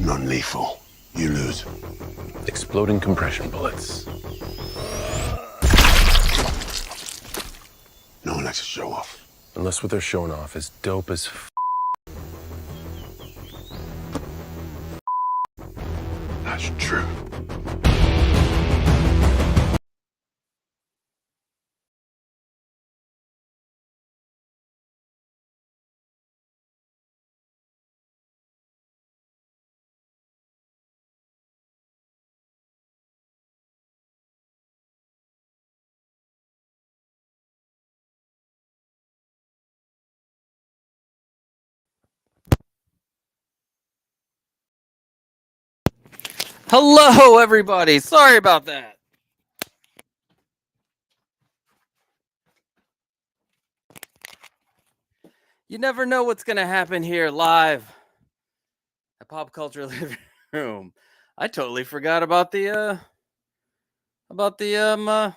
Non-lethal. You lose. Exploding compression bullets. No one likes to show off. Unless what they're showing off is dope as That's true. Hello, everybody. Sorry about that. You never know what's going to happen here live at Pop Culture Living Room. I totally forgot about the what do you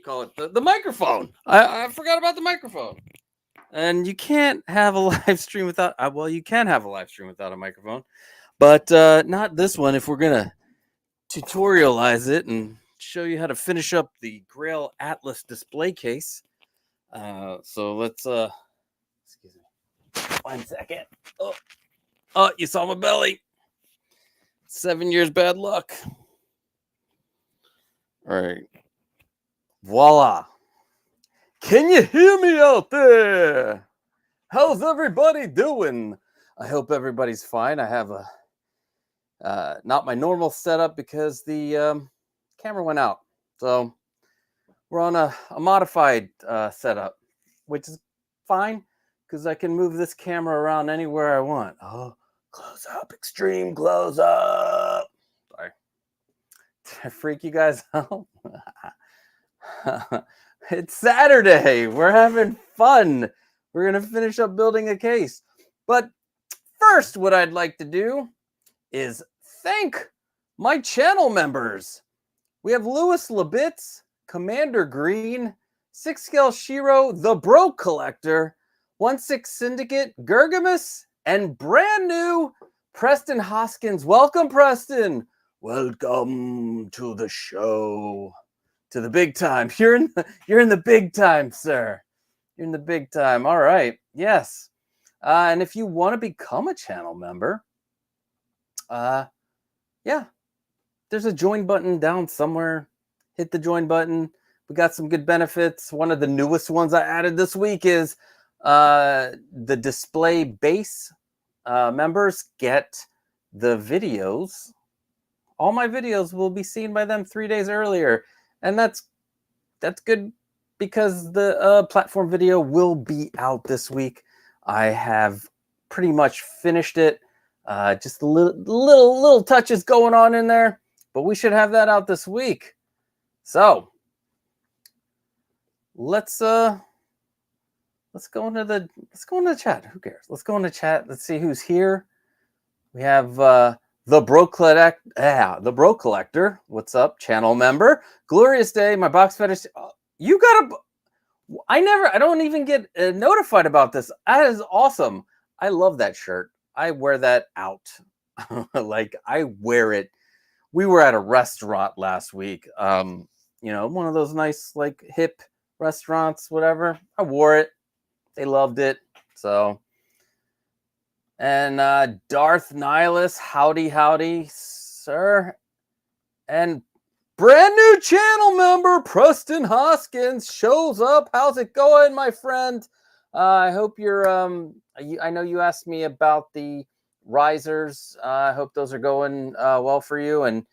call it? The microphone. I forgot about the microphone. And you can't have a live stream without well, you can have a live stream without a microphone, but not this one if we're going to tutorialize it and show you how to finish up the Grail Atlas Display Case. So let's excuse me 1 second. Oh, you saw my belly. 7 years bad luck. All right, voila. Can you hear me out there? How's everybody doing? I hope everybody's fine. I have a not my normal setup because the camera went out, so we're on a modified setup, which is fine because I can move this camera around anywhere I want. Oh, close up, extreme close up. Sorry. Did I freak you guys out? It's Saturday. We're having fun. We're going to finish up building a case. But first, what I'd like to do is thank my channel members. We have 𝗬𝗶𝗹𝗆, Commander Green, 𝗙𝗀𝗃𝗍𝗍, The Broke Collector, 16 Syndicate, 𝗙𝗶𝗀𝗃𝗍𝗆, and brand new Preston Hoskins. Welcome, Preston. Welcome to the show. To the big time. You're in the big time, sir. You're in the big time. All right. Yes. And if you want to become a channel member, yeah, there's a join button down somewhere. Hit the join button. We got some good benefits. One of the newest ones I added this week is the display base members get the videos. All my videos will be seen by them 3 days earlier. And that's good because the platform video will be out this week. I have pretty much finished it. Just little touches going on in there, but we should have that out this week. So let's go into the chat. Who cares? Let's go into chat. Let's see who's here. We have the Broke Collector. What's up, channel member? Glorious day. My box fetish. You got a. I don't even get notified about this. That is awesome. I love that shirt. I wear that out. Like I wear it. We were at a restaurant last week. One of those nice like hip restaurants, whatever. I wore it. They loved it. So. And Darth Nihilus, howdy, sir. And brand new channel member, Preston Hoskins, shows up. How's it going, my friend? I hope you're, I know you asked me about the risers. I hope those are going well for you. And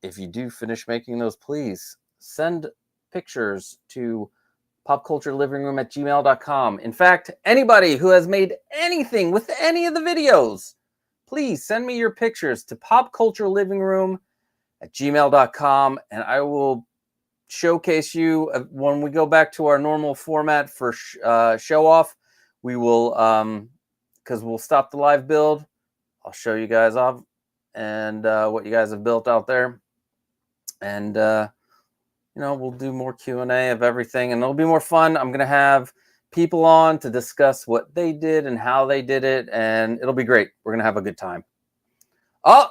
if you do finish making those, please send pictures to popculturelivingroom@gmail.com. In fact, anybody who has made anything with any of the videos, please send me your pictures to popculturelivingroom@gmail.com, and I will showcase you when we go back to our normal format for show off. We will, because we'll stop the live build. I'll show you guys off and what you guys have built out there, and we'll do more Q&A of everything, and it'll be more fun. I'm going to have people on to discuss what they did and how they did it, and it'll be great. We're gonna have a good time. Oh,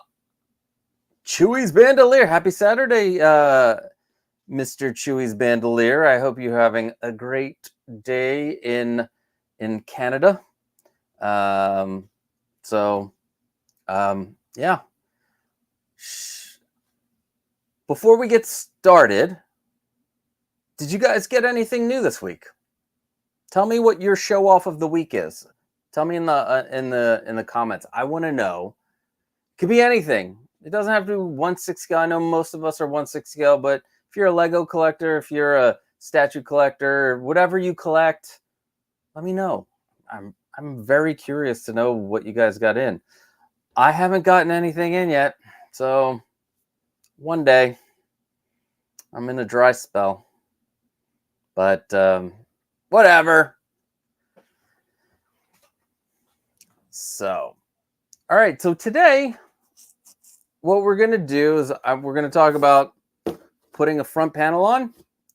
𝗙𝗶𝗹𝗶𝗆. Happy Saturday, Mr. 𝗙𝗶𝗹𝗆. I hope you're having a great day in Canada. Yeah. Before we get started, did you guys get anything new this week? Tell me what your show off of the week is. Tell me in the comments. I want to know. Could be anything. It doesn't have to be 1/6 scale. I know most of us are 1/6 scale, but if you're a Lego collector, if you're a statue collector, whatever you collect, let me know. I'm very curious to know what you guys got in. I haven't gotten anything in yet, so one day I'm in a dry spell. But whatever. So, all right. So today, what we're going to do is we're going to talk about putting a front panel on.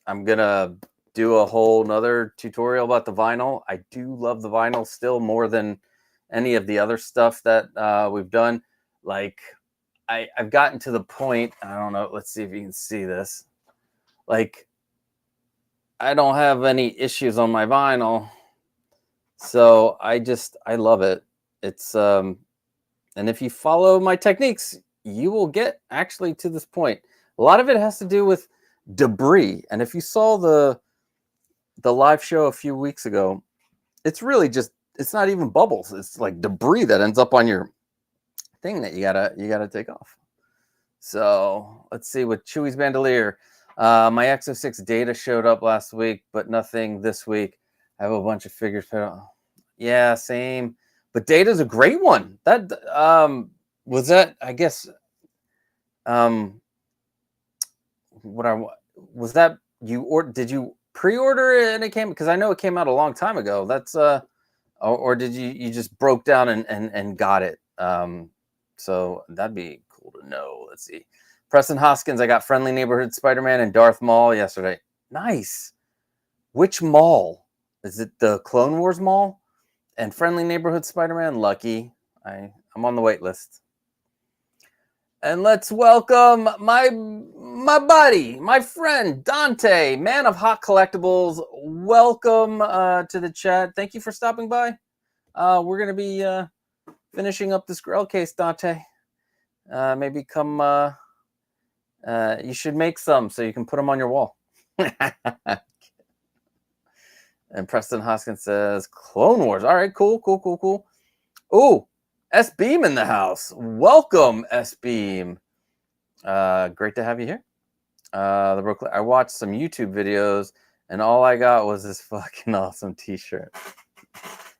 I'm going to do a whole nother tutorial about the vinyl. I do love the vinyl still more than any of the other stuff that we've done. Like, I've gotten to the point, I don't know, let's see if you can see this. Like, I don't have any issues on my vinyl. So I love it. It's, and if you follow my techniques, you will get actually to this point. A lot of it has to do with debris. And if you saw the live show a few weeks ago, it's really just, it's not even bubbles. It's like debris that ends up on your thing that you gotta take off. So let's see with 𝗙𝗶𝗹𝗆. My X06 data showed up last week, but nothing this week. I have a bunch of figures. Yeah, same. But data's a great one. That was that. I guess. Was that you, or did you pre-order it and it came? Because I know it came out a long time ago. That's or did you just broke down and got it? So that'd be cool to know. Let's see. Preston Hoskins, I got Friendly Neighborhood Spider-Man and Darth Maul yesterday. Nice. Which mall? Is it the Clone Wars mall? And Friendly Neighborhood Spider-Man? Lucky. I'm on the wait list. And let's welcome my buddy, my friend, Dante, man of hot collectibles. Welcome to the chat. Thank you for stopping by. We're going to be finishing up this Grail case, Dante. Maybe come... you should make some so you can put them on your wall. And Preston Hoskins says, Clone Wars. All right, cool. Ooh, S-Beam in the house. Welcome, S-Beam. Great to have you here. I watched some YouTube videos, and all I got was this fucking awesome t-shirt.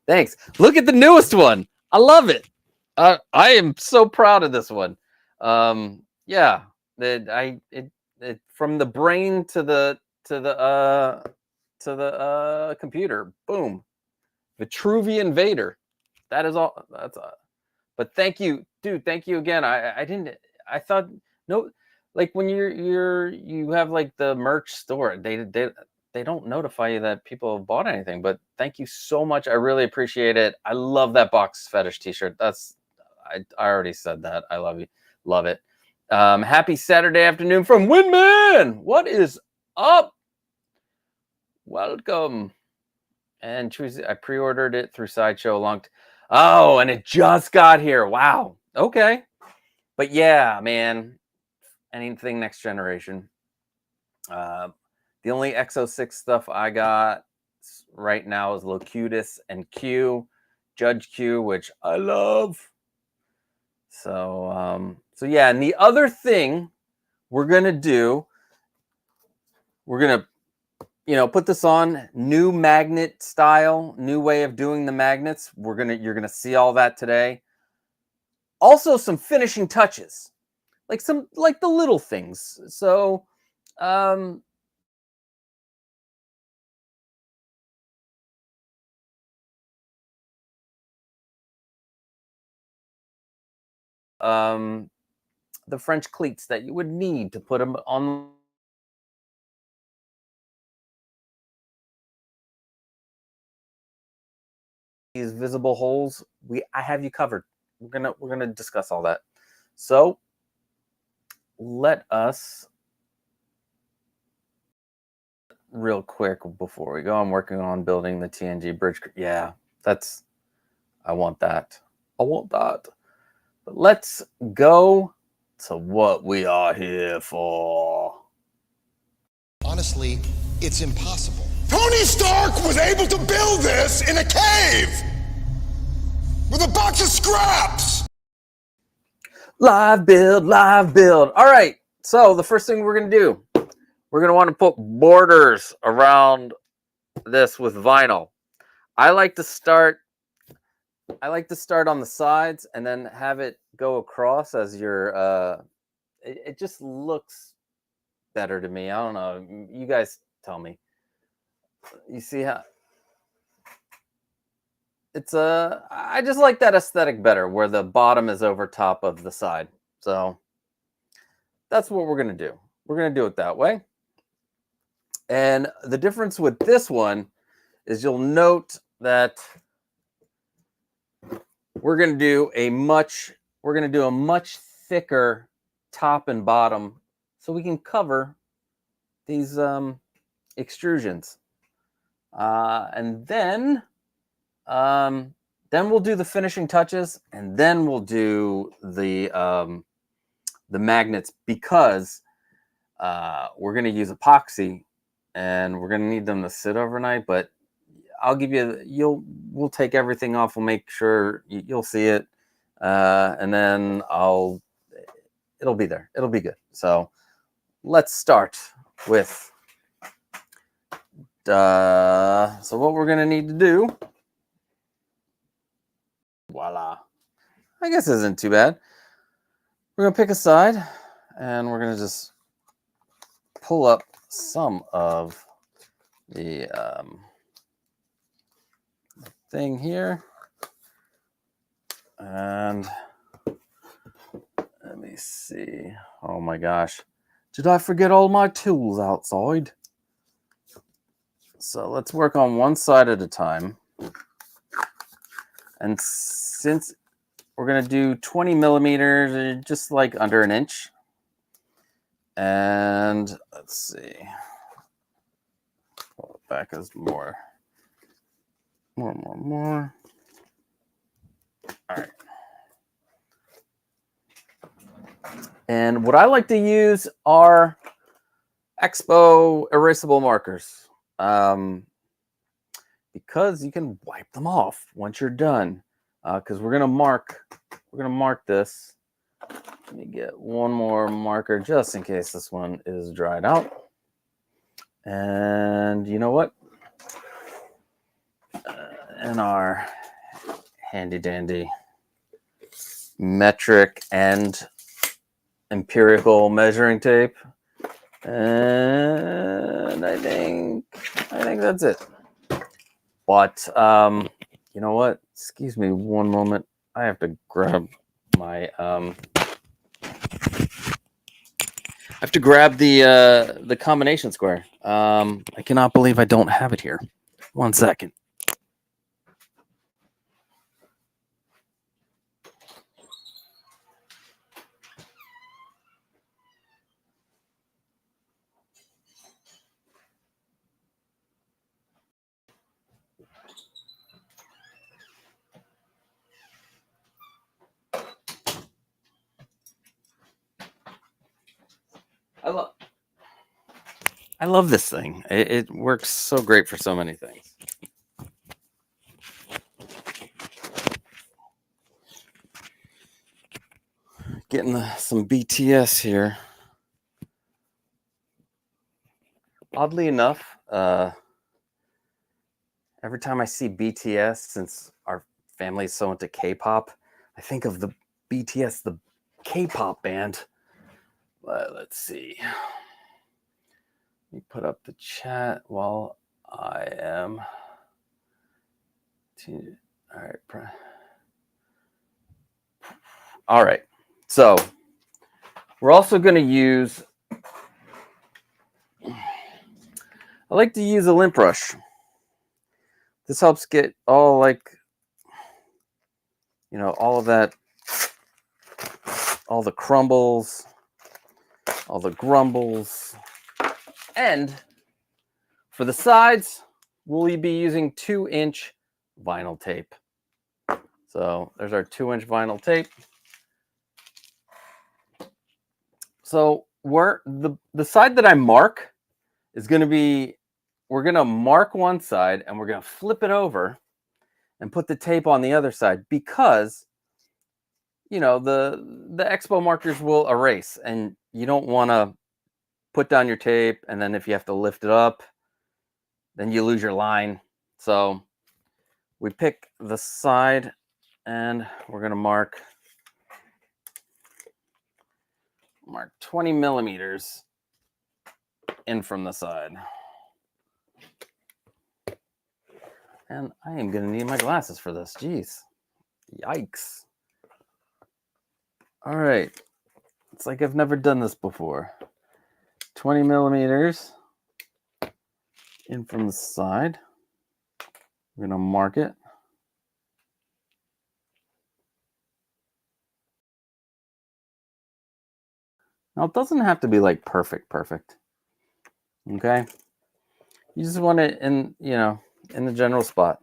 Thanks. Look at the newest one. I love it. I am so proud of this one. Yeah. It from the brain to the computer. Boom. Vitruvian Vader. That is all. That's but thank you, dude. Thank you again. I thought no, like when you have like the merch store, they don't notify you that people have bought anything. But thank you so much. I really appreciate it. I love that box fetish t-shirt. I already said that. I love you. Love it. Happy Saturday afternoon from Windman. What is up? Welcome. And I pre-ordered it through Sideshow oh, and it just got here. Wow. Okay. But yeah, man, anything next generation. The only X06 stuff I got right now is Locutus and Q, Judge Q, which I love. So yeah, and the other thing we're gonna do, we're gonna put this on, new magnet style, new way of doing the magnets. You're gonna see all that today. Also, some finishing touches, like the little things. So, the French cleats that you would need to put them on these visible holes, I have you covered. We're gonna discuss all that. So let us real quick before we go. I'm working on building the TNG bridge. Yeah, I want that. I want that. But let's go to what we are here for. Honestly, it's impossible. Tony Stark was able to build this in a cave with a box of scraps. Live build, live build. All right. So the first thing we're going to do, we're going to want to put borders around this with vinyl. I like to start on the sides and then have it go across as your it just looks better to me. I don't know. You guys tell me. You see how it's I just like that aesthetic better where the bottom is over top of the side. So that's what we're going to do. We're going to do it that way. And the difference with this one is you'll note that we're going to do a much thicker top and bottom so we can cover these extrusions. And then we'll do the finishing touches, and then we'll do the magnets, because we're going to use epoxy and we're going to need them to sit overnight. But I'll give you, we'll take everything off. We'll make sure you'll see it. And then it'll be there. It'll be good. So let's start with, so what we're going to need to do, voila, I guess it isn't too bad. We're going to pick a side and we're going to just pull up some of the thing here. And let me see. Oh my gosh. Did I forget all my tools outside? So let's work on one side at a time. And since we're going to do 20 millimeters, just like under an inch. And let's see. Pull it back as more. All right. And what I like to use are Expo erasable markers, because you can wipe them off once you're done. Because we're gonna mark this. Let me get one more marker just in case this one is dried out. And you know what? In our handy dandy metric and empirical measuring tape, and I think that's it. But you know what? Excuse me one moment. I have to grab my the combination square. I cannot believe I don't have it here. 1 second. I love this thing. It works so great for so many things. Getting some BTS here. Oddly enough, every time I see BTS, since our family is so into K-pop, I think of the BTS, the K-pop band. Let's see. Let me put up the chat while I am. All right. All right. So we're also going to use, I like to use a lint brush. This helps get all like you know, all of that, all the crumbles, all the grumbles. And for the sides, we'll be using 2-inch vinyl tape. So there's our 2-inch vinyl tape. So the side that I mark is going to be, we're going to mark one side and we're going to flip it over and put the tape on the other side, because, you know, the expo markers will erase, and you don't want to put down your tape, and then if you have to lift it up, then you lose your line. So we pick the side and we're going to mark 20 millimeters in from the side. And I am going to need my glasses for this. Jeez. Yikes. All right. It's like I've never done this before. 20 millimeters in from the side. We're going to mark it. Now, it doesn't have to be like perfect. Okay? You just want it in, you know, in the general spot.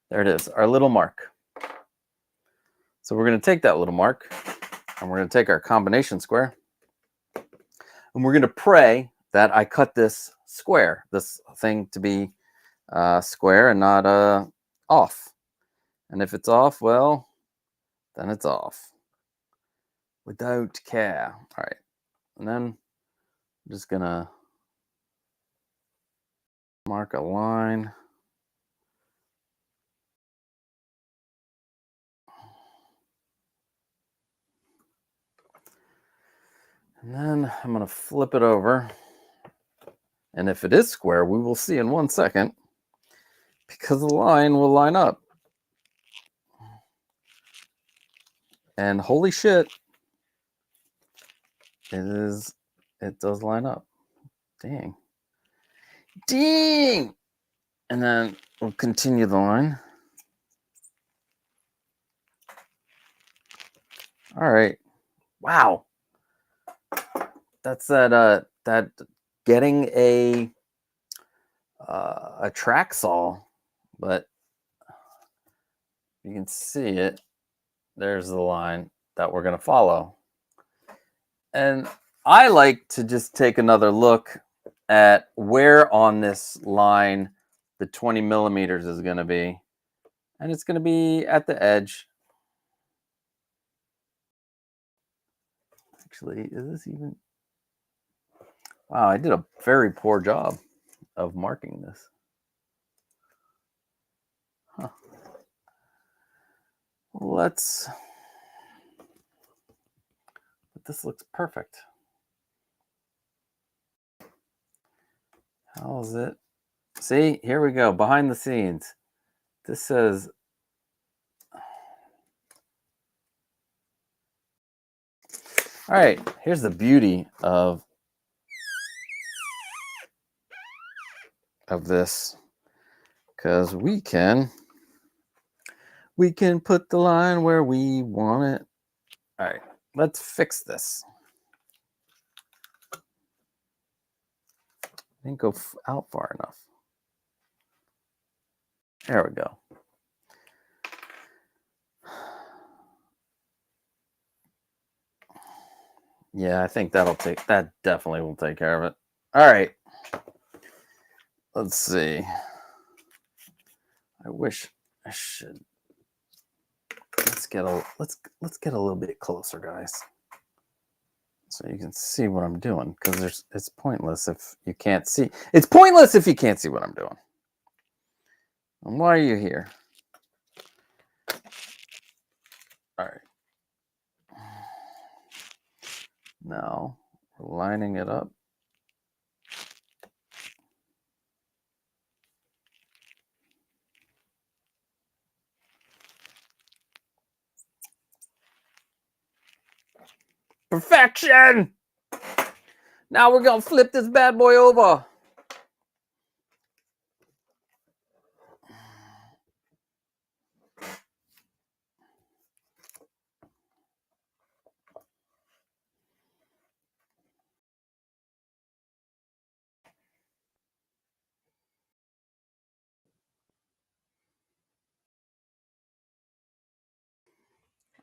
There it is, our little mark. So we're going to take that little mark and we're going to take our combination square and we're going to pray that I cut this square, this thing to be square and not off. And if it's off, well, then it's off. Without care. All right. And then I'm just going to mark a line. And then I'm going to flip it over. And if it is square, we will see in 1 second, because the line will line up. And holy shit, it does line up. Dang. And then we'll continue the line. All right. Wow. That's that getting a track saw, but you can see it. There's the line that we're going to follow. And I like to just take another look at where on this line the 20 millimeters is going to be. And it's going to be at the edge. Actually, is this even? Wow, I did a very poor job of marking this. Huh. But this looks perfect. How is it? See, here we go, behind the scenes. This says, all right, here's the beauty of this, because we can put the line where we want it. All right, let's fix this. Didn't go out far enough. There we go. Yeah, I think that definitely will take care of it. All right. Let's see. I wish I should. Let's get a little bit closer, guys, so you can see what I'm doing, because it's pointless if you can't see. It's pointless if you can't see what I'm doing. And why are you here? All right. Now we're lining it up. Perfection! Now we're gonna flip this bad boy over.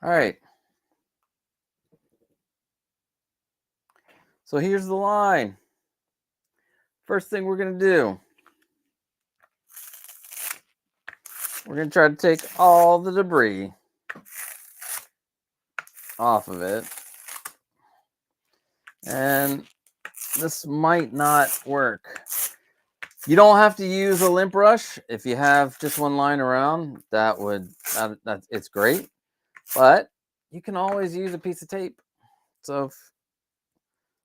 All right. So here's the line. First thing we're going to do, we're going to try to take all the debris off of it. And this might not work. You don't have to use a lint brush. If you have just one line around, it's great. But you can always use a piece of tape. So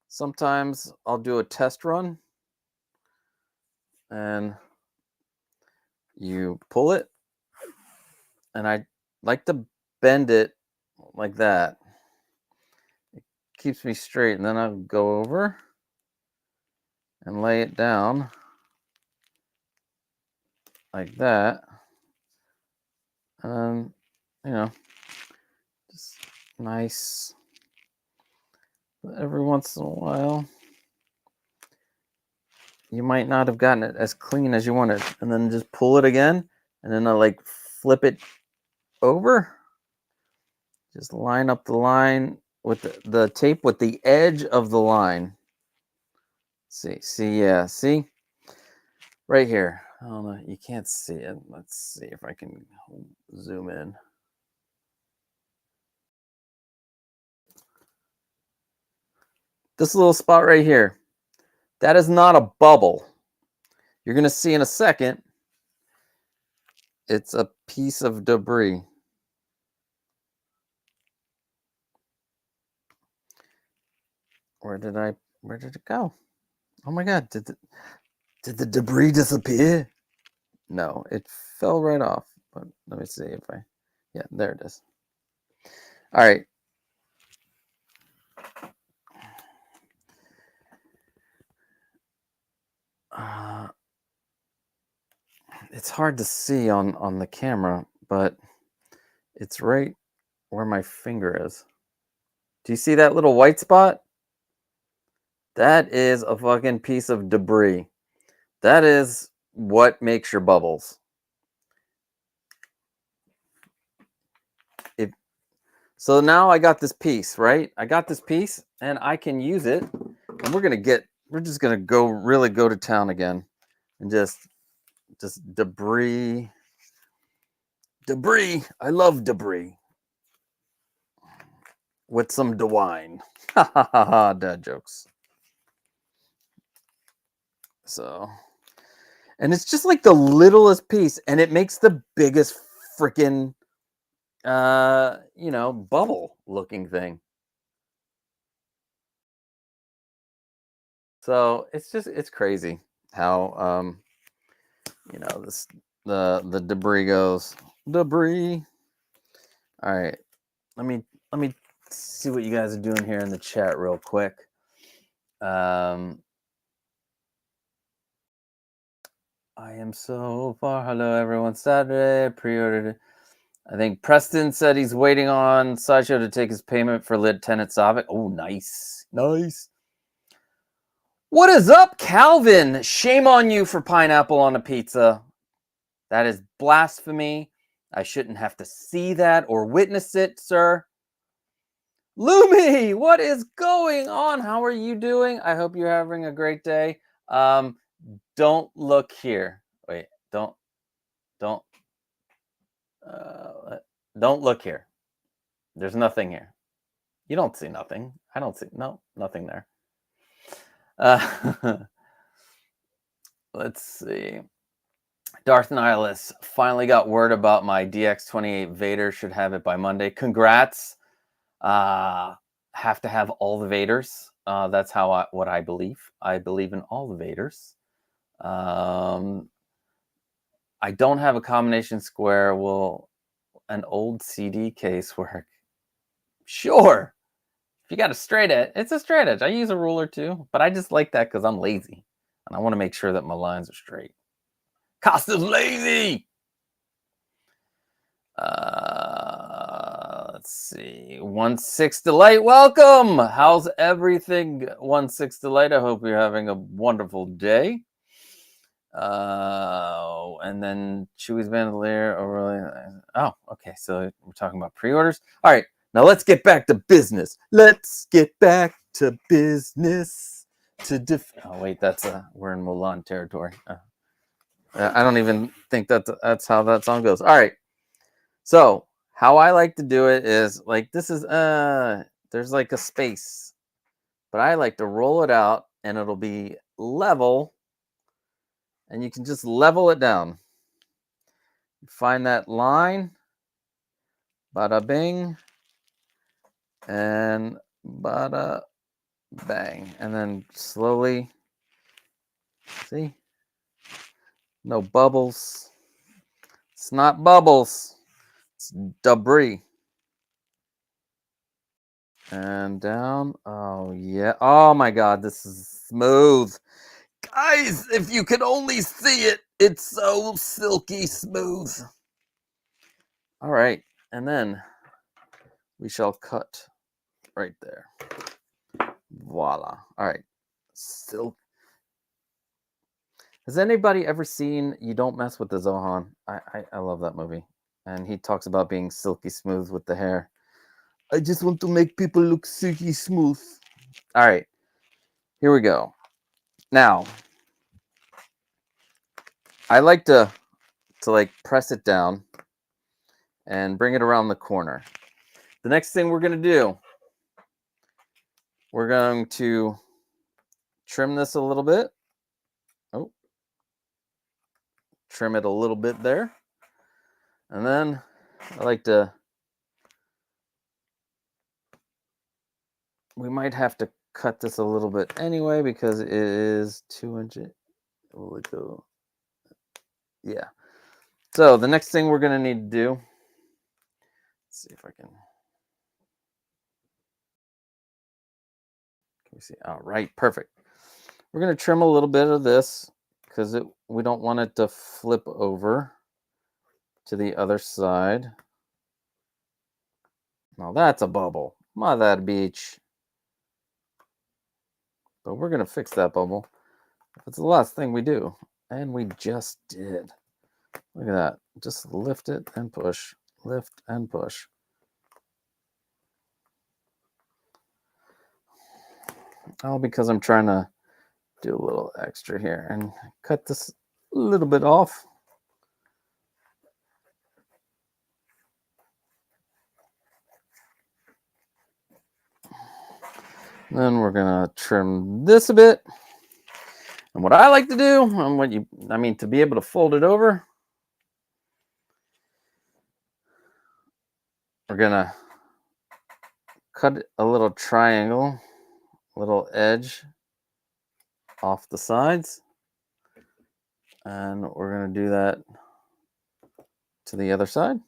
sometimes I'll do a test run and you pull it, and I like to bend it like that. It keeps me straight, and then I'll go over and lay it down like that. And you know, just nice. Every once in a while, you might not have gotten it as clean as you wanted, and then just pull it again, and then I'll like flip it over. Just line up the line with the tape with the edge of the line. See, right here. I don't know, you can't see it. Let's see if I can zoom in. This little spot right here, that is not a bubble. You're going to see in a second, it's a piece of debris. Where did it go? Oh my God, did the debris disappear? No, it fell right off. But let me see if yeah, there it is. All right. It's hard to see on the camera, but it's right where my finger is. Do you see that little white spot? That is a fucking piece of debris. That is what makes your bubbles. So now I got this piece, right? I got this piece and I can use it, and we're just gonna go to town again and just debris. I love debris. With some DeWine. Ha ha ha ha, dad jokes. So, and it's just like the littlest piece, and it makes the biggest freaking bubble looking thing. So it's crazy how the debris goes. Debris. All right. Let me see what you guys are doing here in the chat real quick. I am so far. Hello, everyone. Saturday, pre-ordered. I think Preston said he's waiting on Sideshow to take his payment for Lieutenant Saavik. Oh, nice. Nice. What is up, Calvin? Shame on you for pineapple on a pizza. That is blasphemy. I shouldn't have to see that or witness it, sir. Lumi, what is going on? How are you doing? I hope you're having a great day. Don't look here. Wait, don't look here. There's nothing here. You don't see nothing. I don't see nothing there. Let's see. Darth Nihilus finally got word about my DX28 Vader. Should have it by Monday. Congrats. Have to have all the Vaders. That's what I believe. I believe in all the Vaders. I don't have a combination square. Will an old CD case work? Sure. If you got a straight edge, it's a straight edge. I use a ruler too, but I just like that because I'm lazy and I want to make sure that my lines are straight. Costa's lazy. Let's see. 1/6 welcome. How's everything, 1/6 I hope you're having a wonderful day. And then Chewy's Bandolier. Oh, okay. So we're talking about pre-orders. All right. Now let's get back to business. Let's get back to business. Oh wait, we're in Mulan territory. I don't even think that's how that song goes. All right. So how I like to do it is like this is there's like a space, but I like to roll it out and it'll be level, and you can just level it down. Find that line, bada bing, and bada bang, and then slowly, see, no bubbles. It's not bubbles, it's debris. And down. Oh yeah. Oh my god, this is smooth. Guys, if you could only see it, it's so silky smooth. All right, and then we shall cut right there. Voila. All right. Silk. Has anybody ever seen You Don't Mess with the Zohan? I love that movie. And he talks about being silky smooth with the hair. I just want to make people look silky smooth. All right. Here we go. Now, I like to like press it down and bring it around the corner. The next thing we're going to do, we're going to trim this a little bit. Oh, trim it a little bit there. And then I like to, we might have to cut this a little bit anyway because it is 2 inches. Yeah. So the next thing we're going to need to do, let's see if I can we see? All right, perfect. We're going to trim a little bit of this because we don't want it to flip over to the other side. Now that's a bubble. Mother beach. But we're going to fix that bubble. It's the last thing we do. And we just did. Look at that. Just lift it and push. Lift and push. All because I'm trying to do a little extra here and cut this a little bit off. Then we're gonna trim this a bit. And what I like to do, and to be able to fold it over, we're gonna cut a little triangle, little edge off the sides. And we're gonna do that to the other side.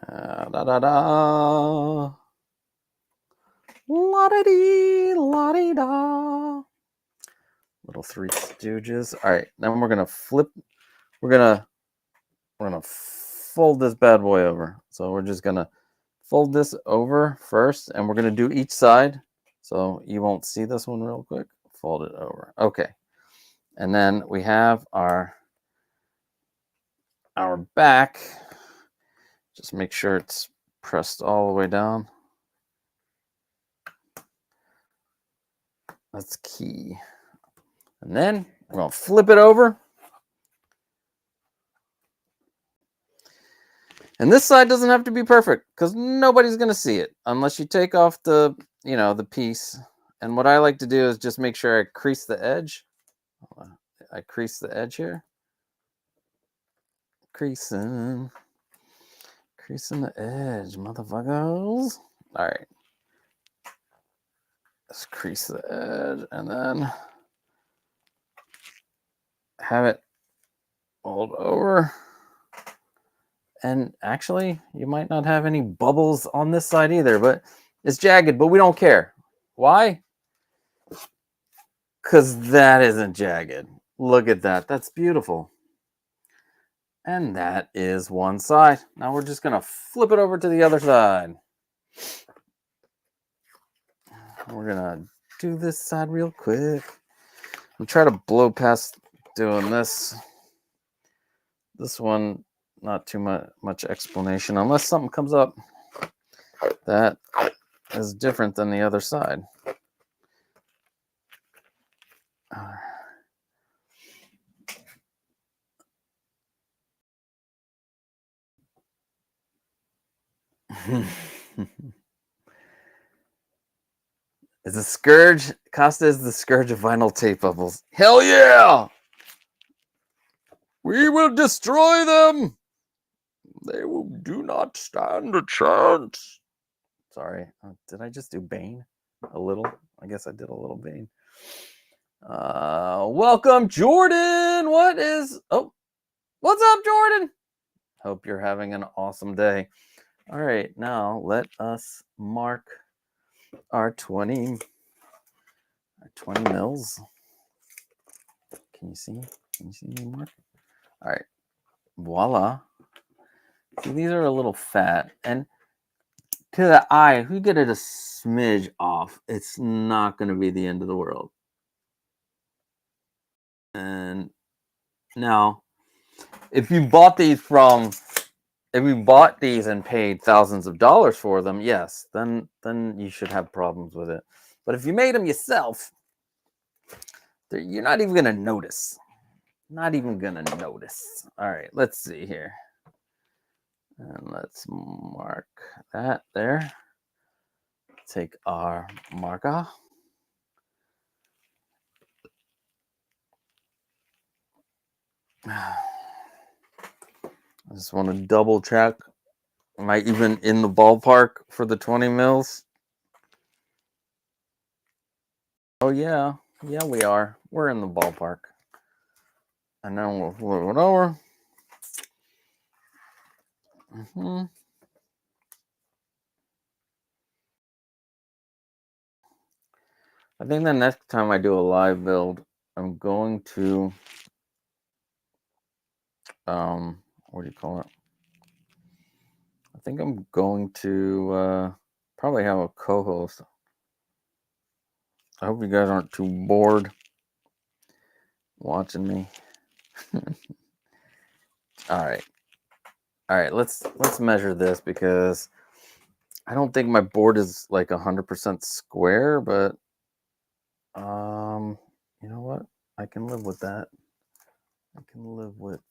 Da-da-da. La-da-dee, la-dee-da. Little Three Stooges. All right, then we're gonna flip. We're gonna fold this bad boy over. So we're just gonna fold this over first, and we're gonna do each side. So you won't see this one real quick. Fold it over. Okay, and then we have our back. Just make sure it's pressed all the way down. That's key. And then we're going to flip it over. And this side doesn't have to be perfect because nobody's going to see it unless you take off the piece. And what I like to do is just make sure I crease the edge. I crease the edge here. Creasing the edge, motherfuckers. All right. Let's crease the edge and then have it fold over. And actually, you might not have any bubbles on this side either, but it's jagged, but we don't care. Why? Because that isn't jagged. Look at that. That's beautiful. And that is one side. Now we're just going to flip it over to the other side. We're going to do this side real quick. I'm trying to blow past doing this. This one, not too much explanation, unless something comes up that is different than the other side. Is the scourge, Costa is the scourge of vinyl tape bubbles. Hell yeah! We will destroy them! They do not stand a chance. Sorry, did I just do Bane? A little? I guess I did a little Bane. Welcome, Jordan! What's up, Jordan? Hope you're having an awesome day. All right, now let us mark our 20 mils. Can you see? Can you see me mark? All right, voila. See, these are a little fat, and to the eye, if we get it a smidge off, it's not going to be the end of the world. And now, if you bought these and paid thousands of dollars for them, yes, then you should have problems with it. But if you made them yourself, you're not even going to notice. Not even going to notice. All right, let's see here. And let's mark that there. Take our marker. I just want to double check. Am I even in the ballpark for the 20 mils? Oh, yeah. Yeah, we are. We're in the ballpark. And then we'll flip it over. I think the next time I do a live build, I'm going to, what do you call it? I think I'm going to probably have a co-host. I hope you guys aren't too bored watching me. All right, let's measure this, because I don't think my board is like 100% square, but you know what? I can live with that. I can live with.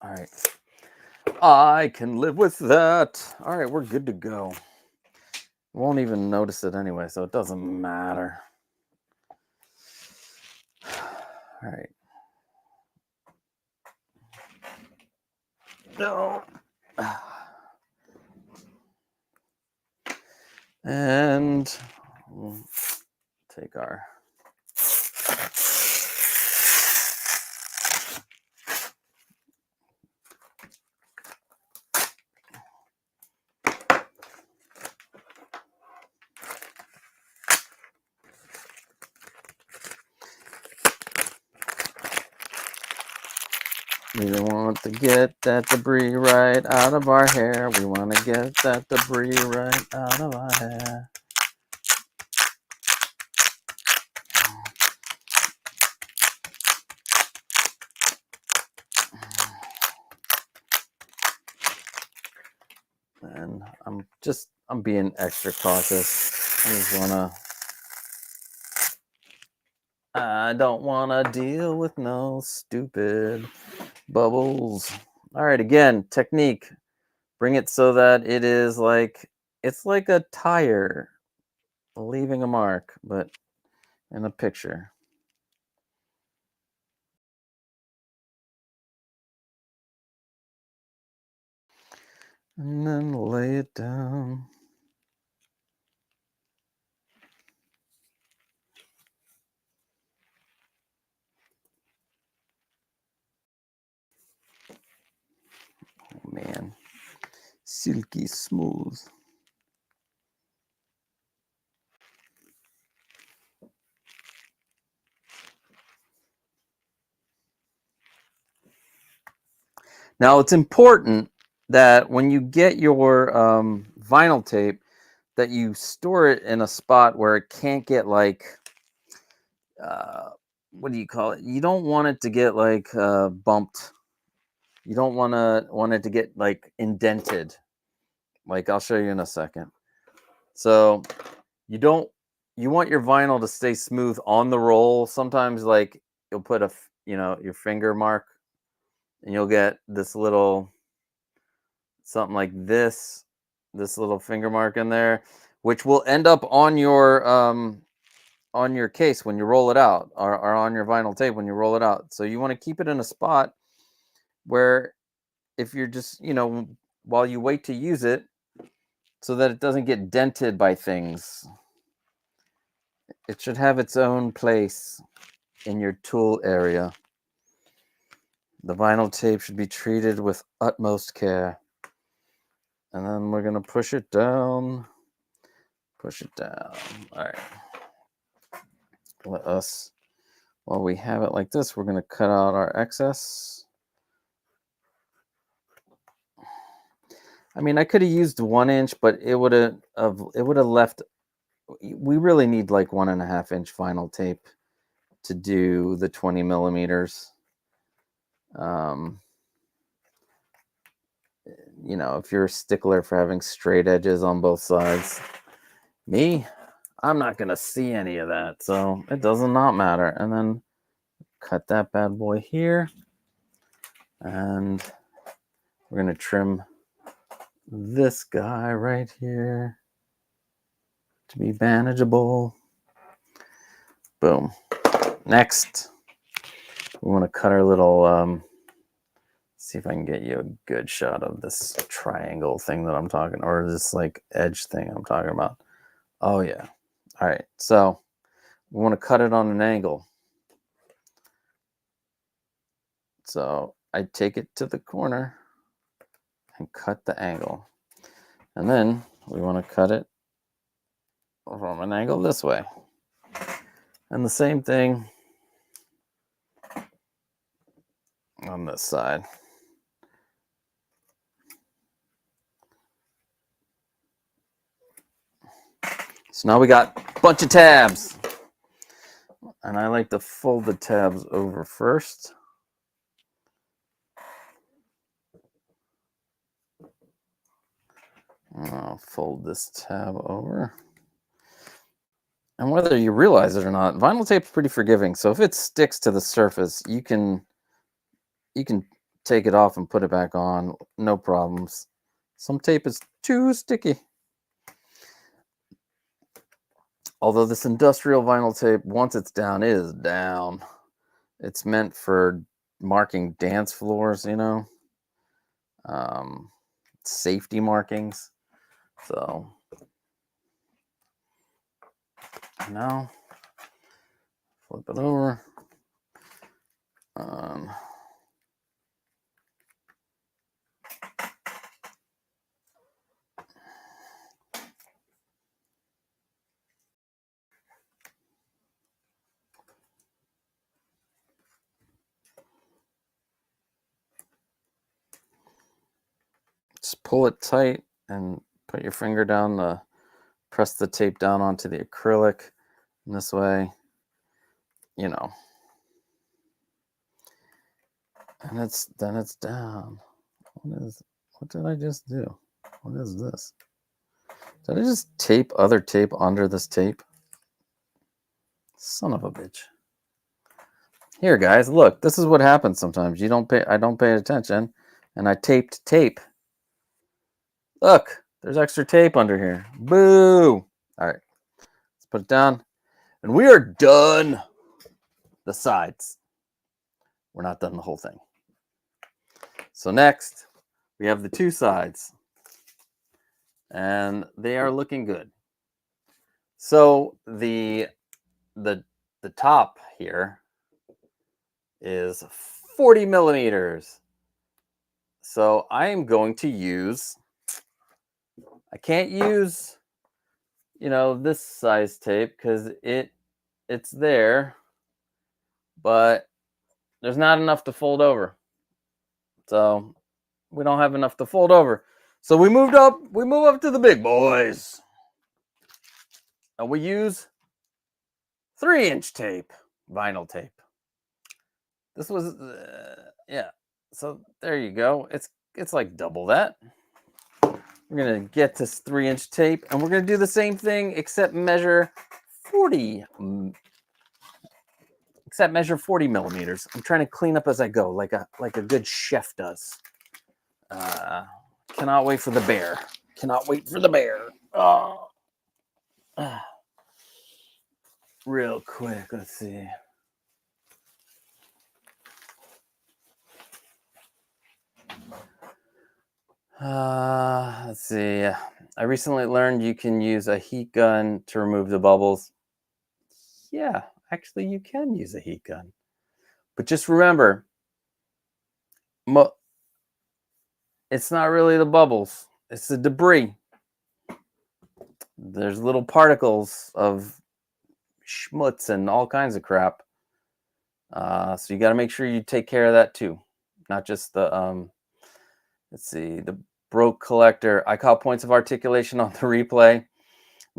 All right. I can live with that. All right, we're good to go. Won't even notice it anyway, so it doesn't matter. All right. No. And we'll take our we want to get that debris right out of our hair. We want to get that debris right out of our hair. And I'm being extra cautious. I don't wanna deal with no stupid bubbles. All right, again, technique. Bring it so that it is like, it's like a tire leaving a mark, but in a picture. And then lay it down. Oh, man, silky smooth. Now, it's important that when you get your vinyl tape, that you store it in a spot where it can't get like, what do you call it? You don't want it to get like bumped. You don't want it to get like indented. Like I'll show you in a second. So you want your vinyl to stay smooth on the roll. Sometimes like you'll put your finger mark and you'll get this little something like this little finger mark in there, which will end up on your case when you roll it out, or on your vinyl tape when you roll it out. So you want to keep it in a spot where if you're just, while you wait to use it, so that it doesn't get dented by things. It should have its own place in your tool area. The vinyl tape should be treated with utmost care. And then we're going to push it down. Push it down. All right. While we have it like this, we're going to cut out our excess. I mean, I could have used 1 inch, but it would have left. We really need like 1.5 inch vinyl tape to do the 20 millimeters. If you're a stickler for having straight edges on both sides, I'm not gonna see any of that, so it does not matter. And then cut that bad boy here, and we're gonna trim this guy right here to be manageable. Boom. Next, we want to cut our little see if I can get you a good shot of this triangle thing that I'm talking, or this like edge thing I'm talking about. Oh yeah. All right, so we want to cut it on an angle. So I take it to the corner and cut the angle. And then we want to cut it from an angle this way. And the same thing on this side. So now we got a bunch of tabs. And I like to fold the tabs over first. I'll fold this tab over. And whether you realize it or not, vinyl tape is pretty forgiving. So if it sticks to the surface, you can take it off and put it back on, no problems. Some tape is too sticky. Although this industrial vinyl tape, once it's down, is down. It's meant for marking dance floors, safety markings. So now flip it over. Just pull it tight and put your finger down to press the tape down onto the acrylic. And this way, and then it's down. What did I just do? What is this? Did I just tape other tape under this tape? Son of a bitch. Here, guys, look, this is what happens sometimes. I don't pay attention, and I taped tape. Look, there's extra tape under here. Boo! All right, let's put it down. And we are done the sides. We're not done the whole thing. So next, we have the two sides. And they are looking good. So the top here is 40 millimeters. So I am going to use, I can't use, this size tape because it's there, but there's not enough to fold over. So we don't have enough to fold over. So we move up to the big boys. And we use 3-inch tape, vinyl tape. This was, yeah. So there you go. It's like double that. We're gonna get this 3-inch tape, and we're gonna do the same thing except measure 40. Except measure 40 millimeters. I'm trying to clean up as I go, like a good chef does. Cannot wait for the bear. Cannot wait for the bear. Oh. Real quick, let's see. Let's see. I recently learned you can use a heat gun to remove the bubbles. Yeah, actually you can use a heat gun. But just remember, it's not really the bubbles. It's the debris. There's little particles of schmutz and all kinds of crap. So you got to make sure you take care of that too. Not just the, let's see, the broke collector. I caught points of articulation on the replay.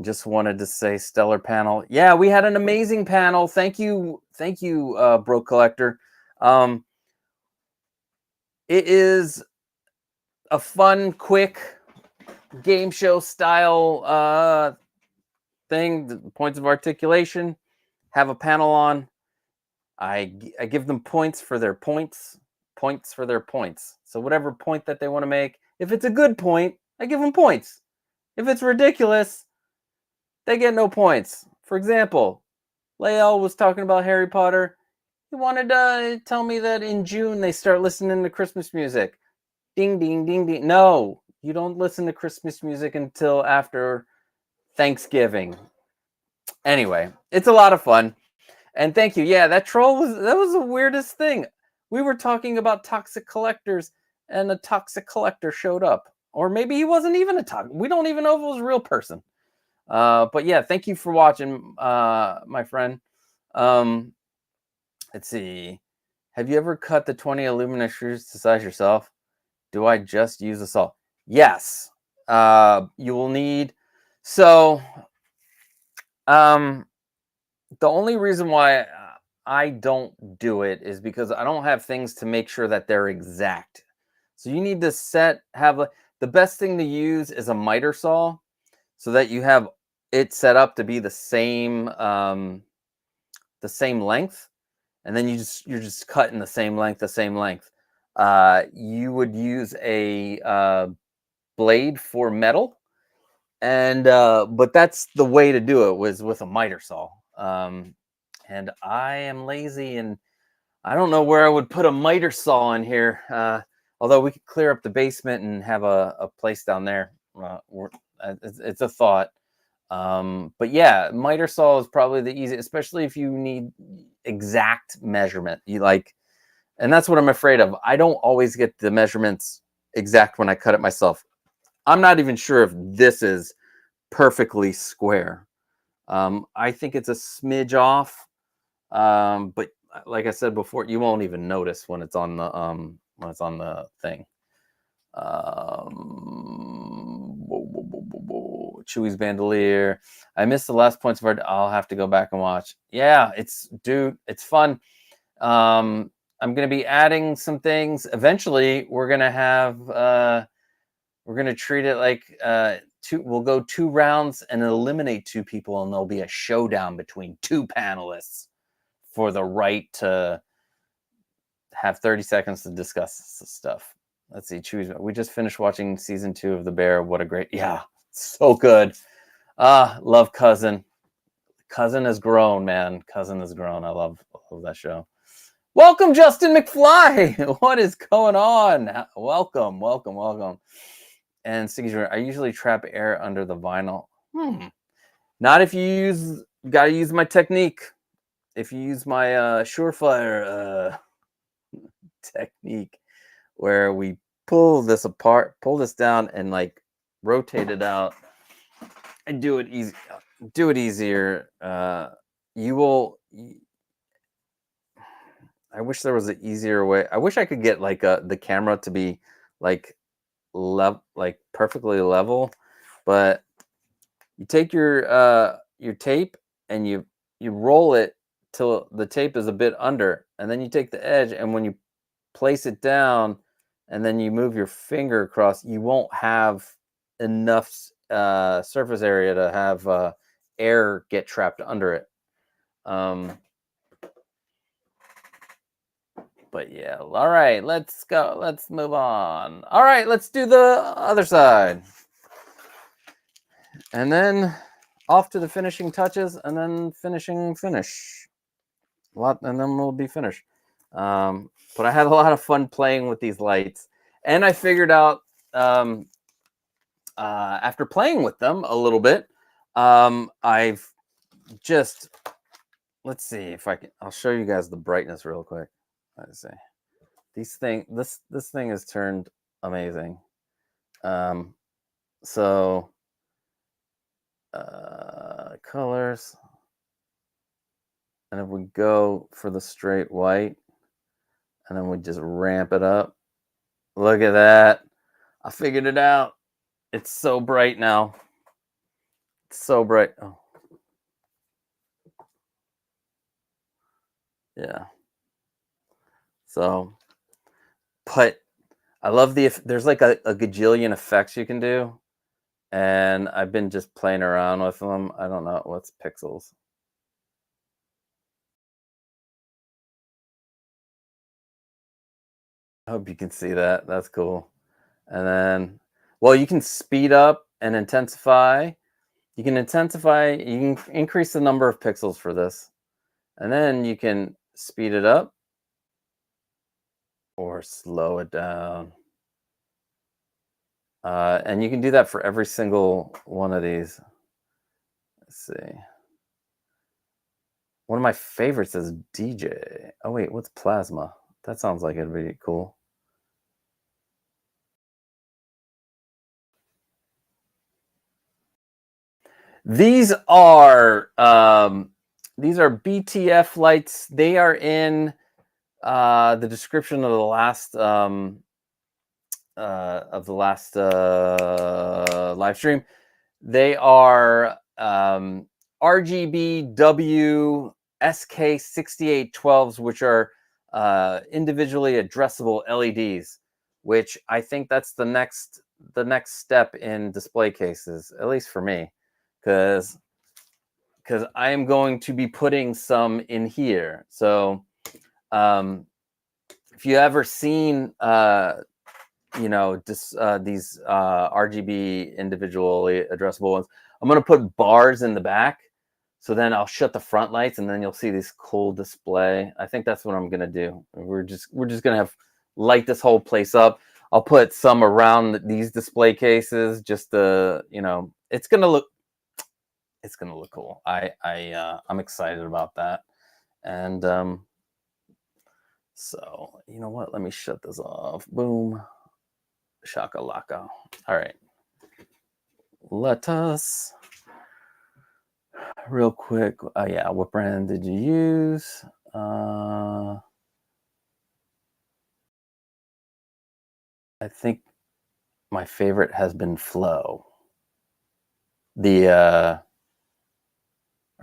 Just wanted to say stellar panel. Yeah, we had an amazing panel. Thank you, broke collector. It is a fun, quick game show style thing. The points of articulation. Have a panel on. I give them points for their points. Points for their points. So whatever point that they want to make. If it's a good point, I give them points. If it's ridiculous, they get no points. For example, Lael was talking about Harry Potter. He wanted to tell me that in June they start listening to Christmas music. Ding, ding, ding, ding. No, you don't listen to Christmas music until after Thanksgiving. Anyway, it's a lot of fun. And thank you. Yeah, that was the weirdest thing. We were talking about toxic collectors, and a toxic collector showed up. Or maybe he wasn't even a toxic. We don't even know if it was a real person. But yeah, thank you for watching, my friend. Let's see. Have you ever cut the 20 aluminum screws to size yourself? Do I just use a saw? Yes. You will need. So, the only reason why I don't do it is because I don't have things to make sure that they're exact. So you need to the best thing to use is a miter saw, so that you have it set up to be the same length, and then you're just cutting the same length. You would use a blade for metal, and but that's the way to do it, was with a miter saw. And I am lazy, and I don't know where I would put a miter saw in here. Although we could clear up the basement and have a place down there. It's a thought. But yeah, miter saw is probably the easiest, especially if you need exact measurement. And that's what I'm afraid of. I don't always get the measurements exact when I cut it myself. I'm not even sure if this is perfectly square. I think it's a smidge off. But like I said before, you won't even notice when it's on the thing. Chewy's bandolier. I missed the last points of I'll have to go back and watch. Yeah, it's fun. I'm gonna be adding some things. Eventually, we're gonna treat it like we'll go 2 rounds and eliminate 2 people, and there'll be a showdown between 2 panelists for the right to have 30 seconds to discuss this stuff. Let's see. We just finished watching season 2 of The Bear. What a great, yeah, so good. Love Cousin. Cousin has grown, man. Cousin has grown. I love that show. Welcome, Justin McFly. What is going on? Welcome. And Siggy, I usually trap air under the vinyl. Not if you gotta use my technique. If you use my surefire technique, where we pull this apart, pull this down, and like rotate it out, and do it easier. I wish there was an easier way. I wish I could get like the camera to be like perfectly level, but you take your tape and you roll it till the tape is a bit under, and then you take the edge, and when you place it down and then you move your finger across, you won't have enough surface area to have air get trapped under it. But yeah, all right, let's go. Let's move on. All right, let's do the other side. And then off to the finishing touches, and then finish. And then we'll be finished. But I had a lot of fun playing with these lights, and I figured out after playing with them a little bit, I've just, let's see if I can. I'll show you guys the brightness real quick. Let's see. This thing has turned amazing. So colors, and if we go for the straight white, and then we just ramp it up, look at that. I figured it out. It's so bright now. It's so bright. Oh. Yeah. So, but I love there's like a gajillion effects you can do, and I've been just playing around with them. I don't know what's pixels. I hope you can see that. That's cool. And then, well, you can speed up and intensify. You can intensify. You can increase the number of pixels for this, and then you can speed it up or slow it down. And you can do that for every single one of these. Let's see. One of my favorites is DJ. Oh, wait, what's plasma? That sounds like it'd be cool. These are BTF lights. They are in the description of the last live stream. They are 𝗙𝗶𝗹𝗆 SK6812s, which are individually addressable LEDs, which I think that's the next step in display cases, at least for me, because I am going to be putting some in here. So if you ever seen these RGB individually addressable ones, I'm going to put bars in the back, so then I'll shut the front lights, and then you'll see this cool display. I think that's what I'm going to do. We're just going to have light this whole place up. I'll put some around these display cases, just to, it's going to look cool. I'm excited about that. And so, you know what? Let me shut this off. Boom. Shakalaka. All right. Let us real quick. Yeah. What brand did you use? I think my favorite has been Flow. Are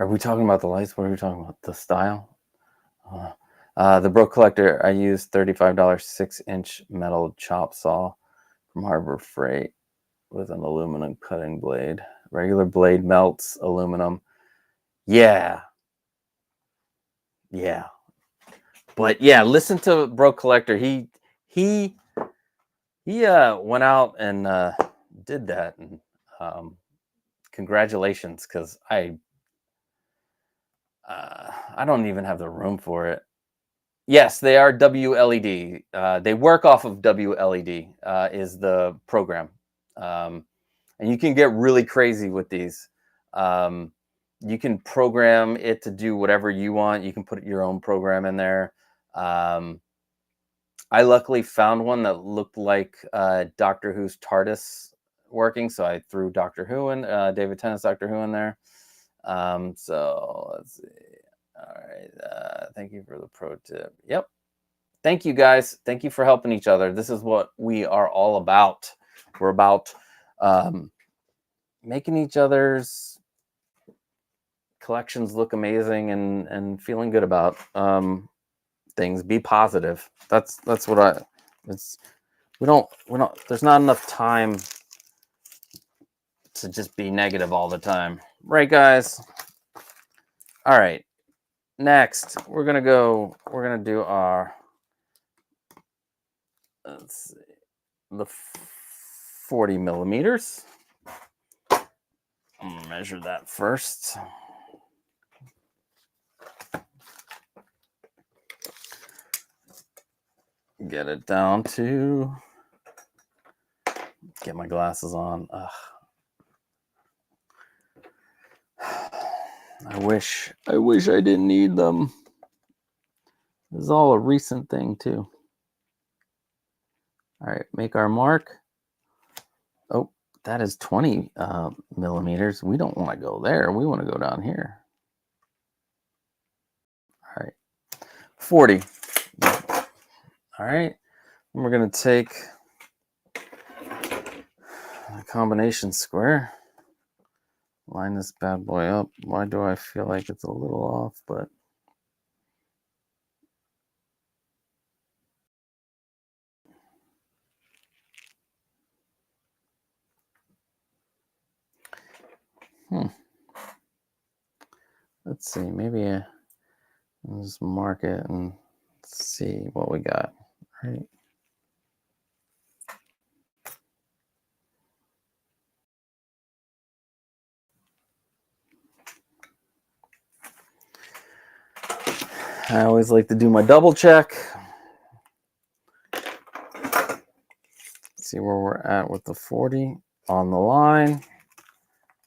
we talking about the lights? What are we talking about? The style? The Bro Collector, I used $35 6-inch metal chop saw from Harbor Freight with an aluminum cutting blade. Regular blade melts aluminum. Yeah. But yeah, listen to Bro Collector. He went out and did that, and congratulations, because I don't even have the room for it. Yes, they are WLED. They work off of WLED is the program. And you can get really crazy with these. You can program it to do whatever you want. You can put your own program in there. I luckily found one that looked like Doctor Who's TARDIS working, so I threw Doctor Who in, David Tennant's Doctor Who in there. So let's see. All right. Thank you for the pro tip. Yep. thank you guys. Thank you for helping each other. This is what we are all about. We're about making each other's collections look amazing and feeling good about things. Be positive. That's what we don't there's not enough time to just be negative all the time. Right, guys? All right. Next, we're going to do our, let's see, the 40 millimeters. I'm going to measure that first. Get it down to, get my glasses on. Ugh. I wish I didn't need them. This is all a recent thing too. All right, make our mark. Oh, that is 20 millimeters. We don't want to go there. We want to go down here. All right, 40. All right, and we're going to take a combination square. Line this bad boy up. Why do I feel like it's a little off? But let's see. Maybe I'll just mark it and see what we got. All right. I always like to do my double check. See where we're at with the 40 on the line.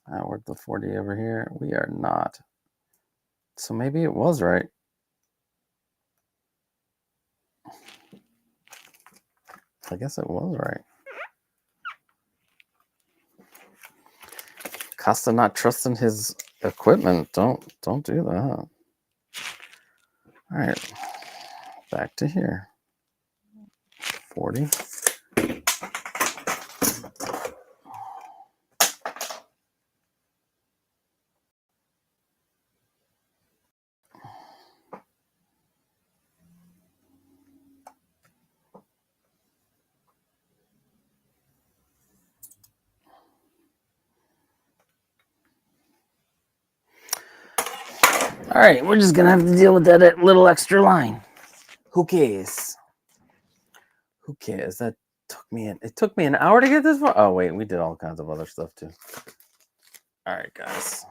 We're at the 40 over here. We are not. So maybe it was right. I guess it was right. Costa not trusting his equipment. Don't do that. All right, back to here. 40. All right, we're just gonna have to deal with that little extra line. Who cares? Who cares? That took me it took me an hour to get this far. Oh wait, we did all kinds of other stuff too. All right, guys.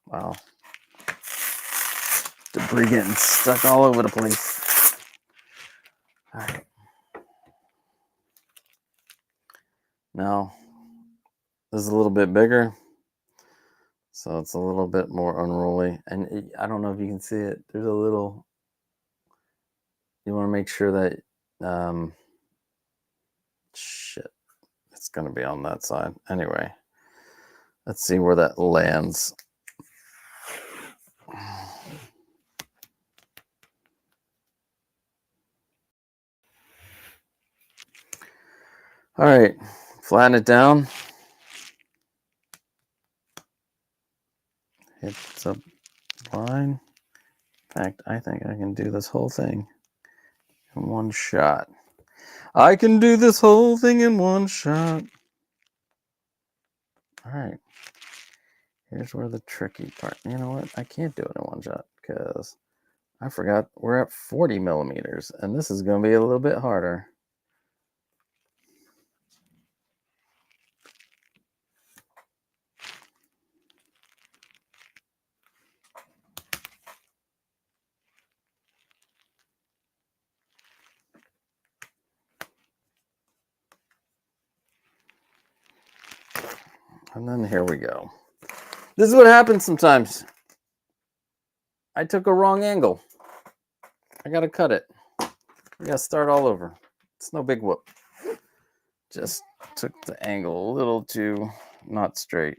Wow. Debris getting stuck all over the place. All right. Now, this is a little bit bigger, so it's a little bit more unruly. And I don't know if you can see it. There's a little, you want to make sure that, shit, it's going to be on that side. Anyway, let's see where that lands. All right, flatten it down. Hit the line. In fact, I think I can do this whole thing in one shot. I can do this whole thing in one shot. All right. Here's where the tricky part. You know what? I can't do it in one shot because I forgot we're at 40 millimeters, and this is going to be a little bit harder. And then here we go. This is what happens sometimes. I took a wrong angle. I got to cut it. We gotta start all over. It's no big whoop. Just took the angle a little too not straight.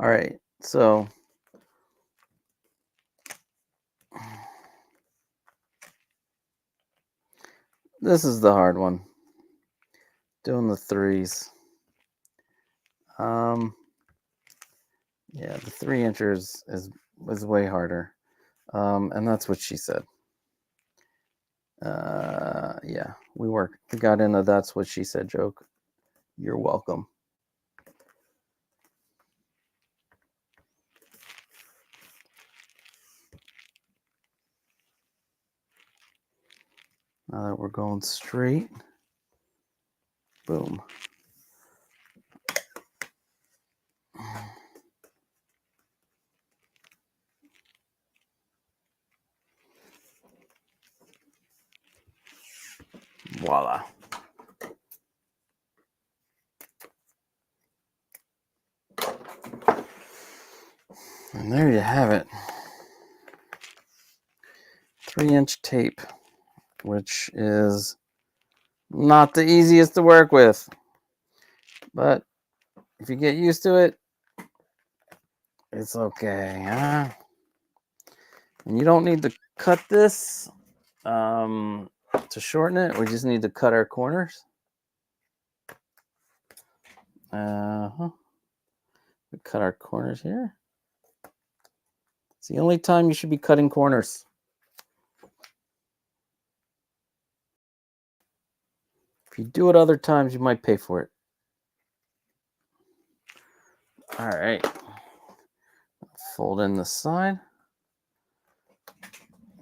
All right, so this is the hard one. Doing the threes. Yeah, the 3 inchers is way harder. And that's what she said. Yeah, we got into that's what she said joke. You're welcome. Now that we're going straight, boom. Voila. And there you have it. 3-inch tape, which is not the easiest to work with. But if you get used to it, it's okay, huh? And you don't need to cut this to shorten it. We just need to cut our corners. We cut our corners here. It's the only time you should be cutting corners. If you do it other times, you might pay for it. All right. Fold in the side.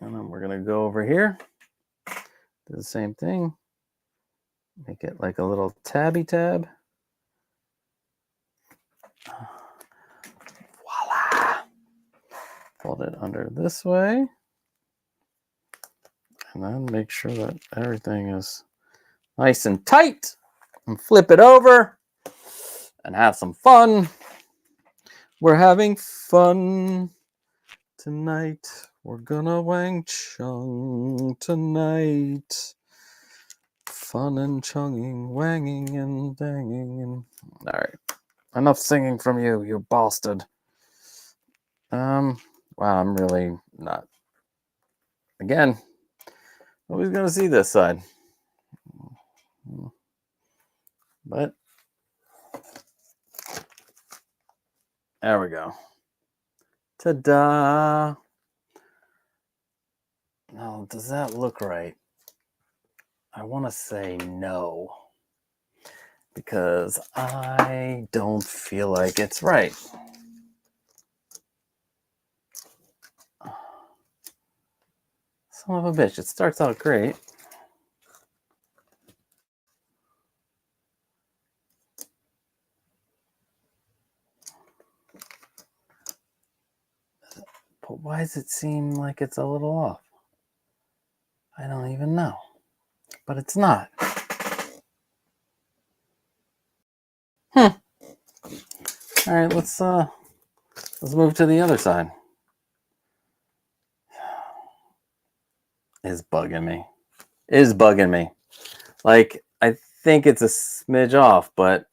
And then we're going to go over here. Do the same thing. Make it like a little tabby tab. Voila. Fold it under this way. And then make sure that everything is nice and tight. And flip it over. And have some fun. We're having fun tonight. We're gonna wang chung tonight. Fun and chunging, wanging and danging. And... All right. Enough singing from you, you bastard. Wow, I'm really not. Again, nobody's gonna see this side. But there we go. Ta-da! Now, does that look right? I want to say no. Because I don't feel like it's right. Son of a bitch, it starts out great. But why does it seem like it's a little off? I don't even know. But it's not. All right, let's move to the other side. Is bugging me. Like, I think it's a smidge off, but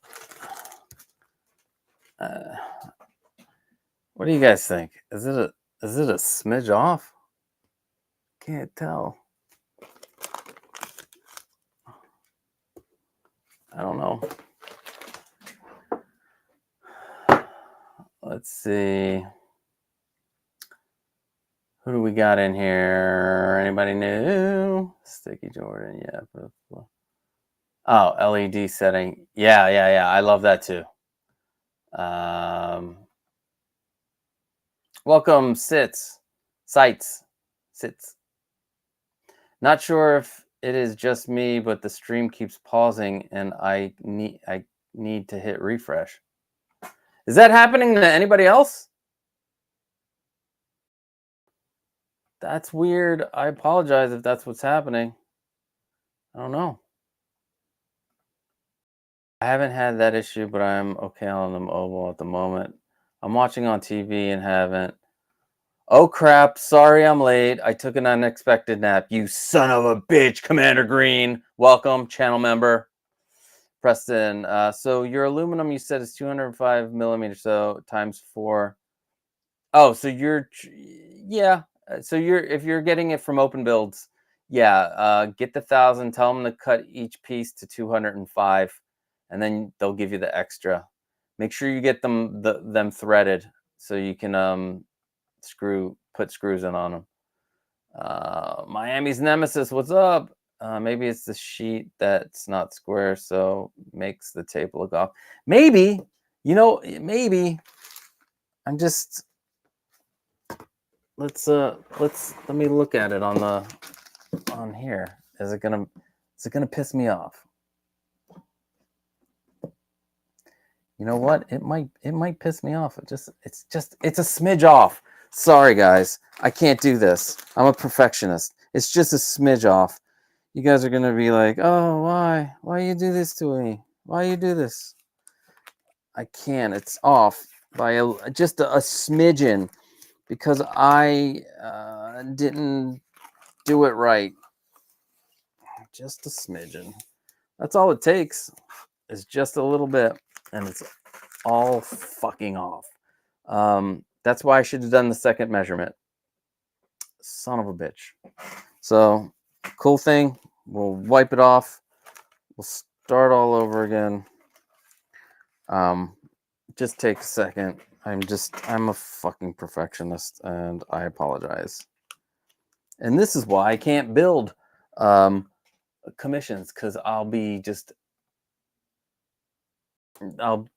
what do you guys think? Is it a smidge off? Can't tell. I don't know. Let's see. Who do we got in here? Anybody new? Sticky Jordan, yeah. Oh, LED setting. Yeah. I love that too. Welcome, Sites. Not sure if it is just me, but the stream keeps pausing and I need to hit refresh. Is that happening to anybody else? That's weird. I apologize if that's what's happening. I don't know. I haven't had that issue, but I'm okay on the mobile at the moment. I'm watching on TV and haven't. Oh crap, sorry I'm late. I took an unexpected nap. You son of a bitch, Commander Green. Welcome, channel member. Preston, so your aluminum you said is 205 millimeters, so times 4. Oh, so yeah. So if you're getting it from Open Builds, yeah, get the 1,000. Tell them to cut each piece to 205, and then they'll give you the extra. Make sure you get them threaded so you can put screws in on them. Miami's Nemesis, what's up? Maybe it's the sheet that's not square, so makes the tape look off. Maybe, maybe. I'm just let me look at it on here. Is it gonna piss me off? You know what? It might piss me off. It's a smidge off. Sorry guys, I can't do this. I'm a perfectionist. It's just a smidge off. You guys are gonna be like, oh, why you do this to me? Why you do this? I can't. It's off by just a smidgen because I didn't do it right. Just a smidgen. That's all it takes. Is just a little bit, and it's all fucking off. That's why I should have done the second measurement. Son of a bitch. So, cool thing. We'll wipe it off. We'll start all over again. Just take a second. I'm a fucking perfectionist, and I apologize. And this is why I can't build commissions, because I'll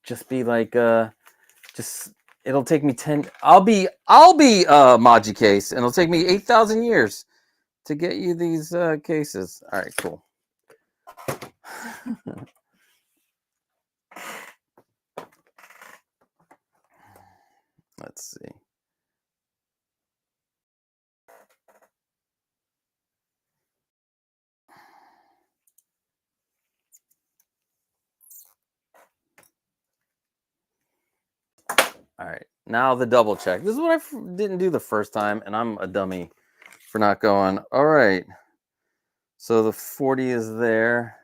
just be like it'll take me 10. I'll be 𝗙𝗶𝗹𝗆 case, and it'll take me 8,000 years to get you these cases. All right, cool. Let's see. All right, now the double check. This is what I didn't do the first time, and I'm a dummy for not going. All right, so the 40 is there,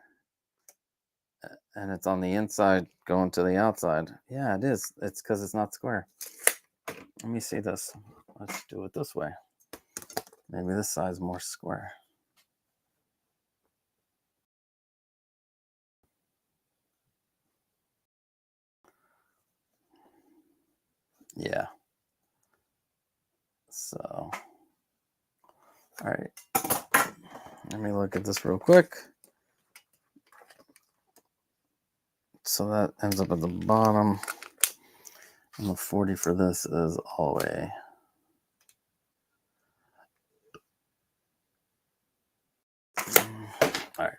and it's on the inside going to the outside. Yeah, it is. It's because it's not square. Let me see this. Let's do it this way. Maybe this side's more square. Yeah. So, all right. Let me look at this real quick. So that ends up at the bottom. And the 40 for this is all the way. All right.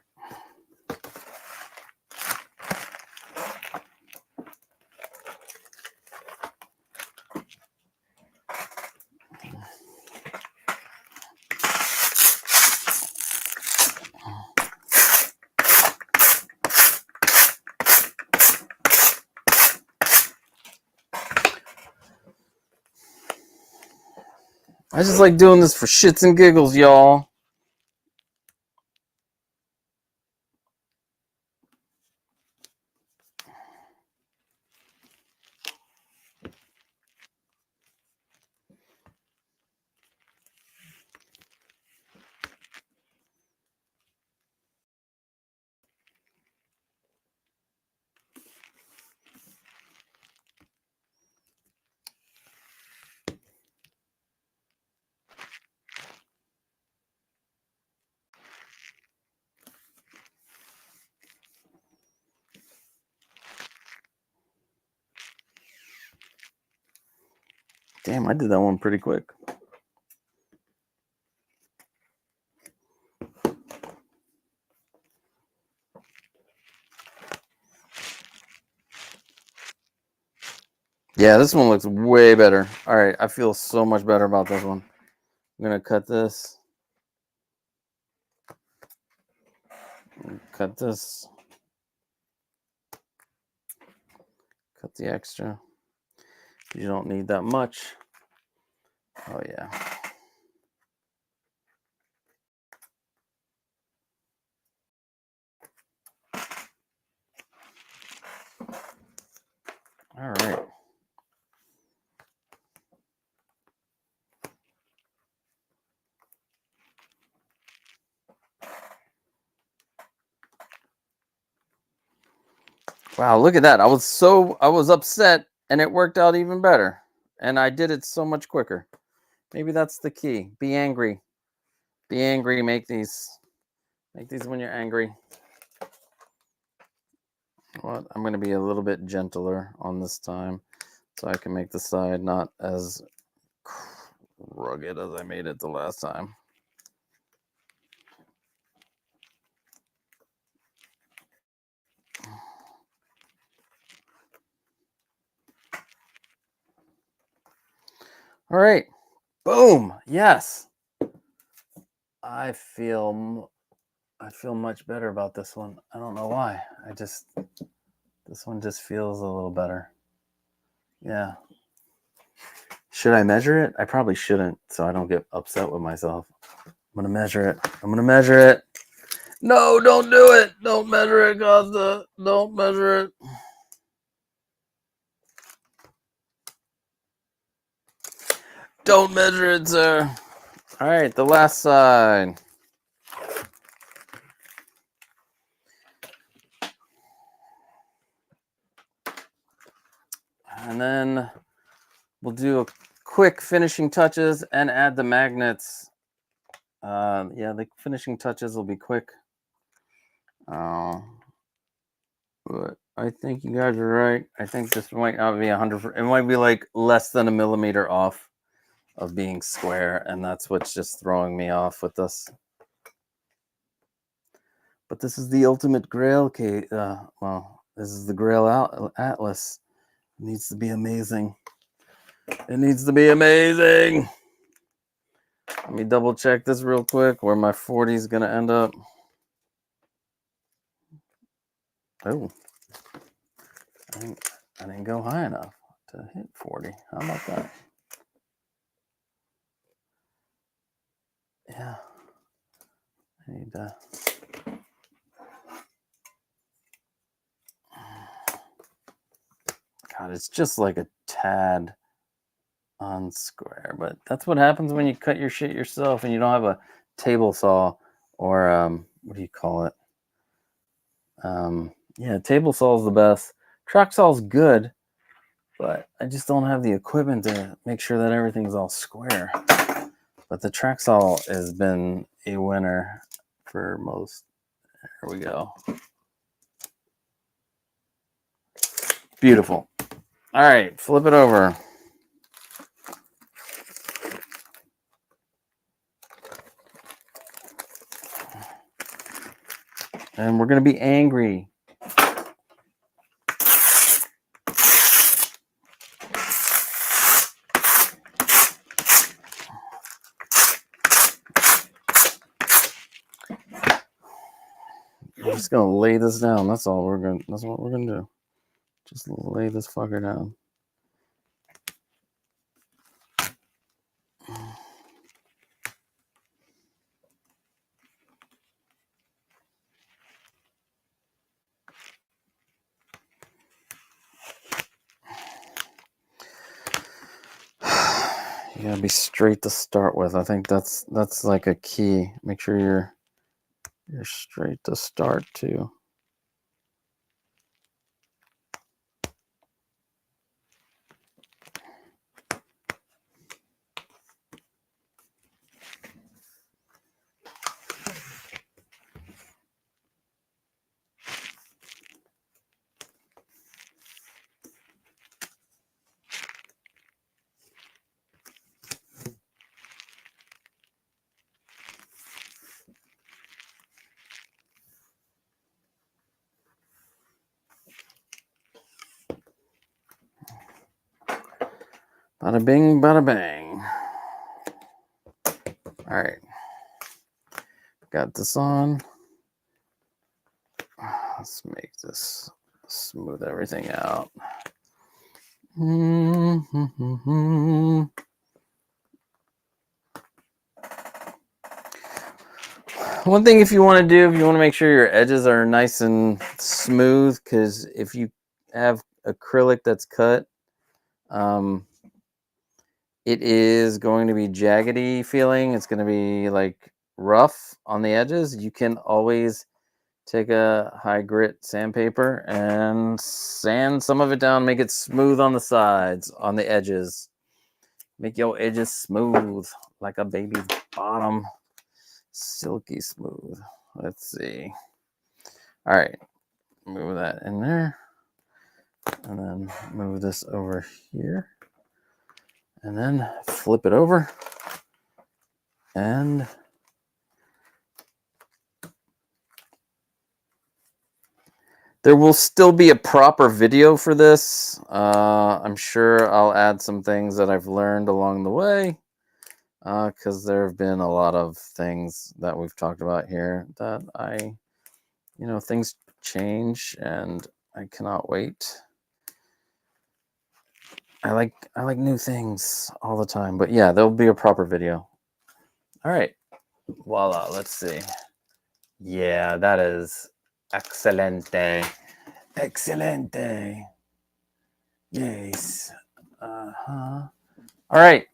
I just like doing this for shits and giggles, y'all. Damn, I did that one pretty quick. Yeah, this one looks way better. All right, I feel so much better about this one. going to cut this. Cut this. Cut the extra. You don't need that much. Oh, yeah. All right. Wow, look at that. I was upset and it worked out even better. And I did it so much quicker. Maybe that's the key. Be angry. Be angry. Make these when you're angry. What? I'm going to be a little bit gentler on this time so I can make the side not as rugged as I made it the last time. All right. Boom. Yes. I feel much better about this one. I don't know why. This one just feels a little better. Yeah. Should I measure it? I probably shouldn't, so I don't get upset with myself. I'm going to measure it. I'm going to measure it. No, don't do it. Don't measure it, Costa. Don't measure it. Don't measure it, sir. All right, the last side. And then we'll do a quick finishing touches and add the magnets. Yeah, the finishing touches will be quick. But I think you guys are right. I think this might not be 100. It might be like less than 1 millimeter off of being square, and that's what's just throwing me off with this. But this is the ultimate Grail case. Well, this is the Grail Atlas. It needs to be amazing. It needs to be amazing. Let me double check this real quick where my 40 is going to end up. Oh, I didn't go high enough to hit 40. How about that? Yeah. I need to. God, it's just like a tad on square, but that's what happens when you cut your shit yourself and you don't have a table saw or what do you call it? Yeah, table saw is the best. Track saw is good, but I just don't have the equipment to make sure that everything's all square. But the track saw has been a winner for most. There we go. Beautiful. All right, flip it over. And we're going to be angry. I'm just going to lay this down. That's all we're going to, that's what we're going to do. Just lay this fucker down. You gotta be straight to start with. I think that's like a key. Make sure you're straight to start too. Bada bing, bada bang. got this on. Let's make this smooth everything out. One thing if you want to do, if you want to make sure your edges are nice and smooth, because if you have acrylic that's cut, it is going to be jaggedy feeling. It's going to be like rough on the edges. You can always take a high grit sandpaper and sand some of it down, make it smooth on the sides, on the edges. Make your edges smooth like a baby's bottom. Silky smooth. Let's see. All right, move that in there, and then move this over here, and then flip it over, and there will still be a proper video for this. I'm sure I'll add some things that I've learned along the way, because there have been a lot of things that we've talked about here that things change, and I cannot wait. I like new things all the time, but yeah, there'll be a proper video. All right, voila. Let's see. Yeah, that is excelente. Excelente. Yes. All right.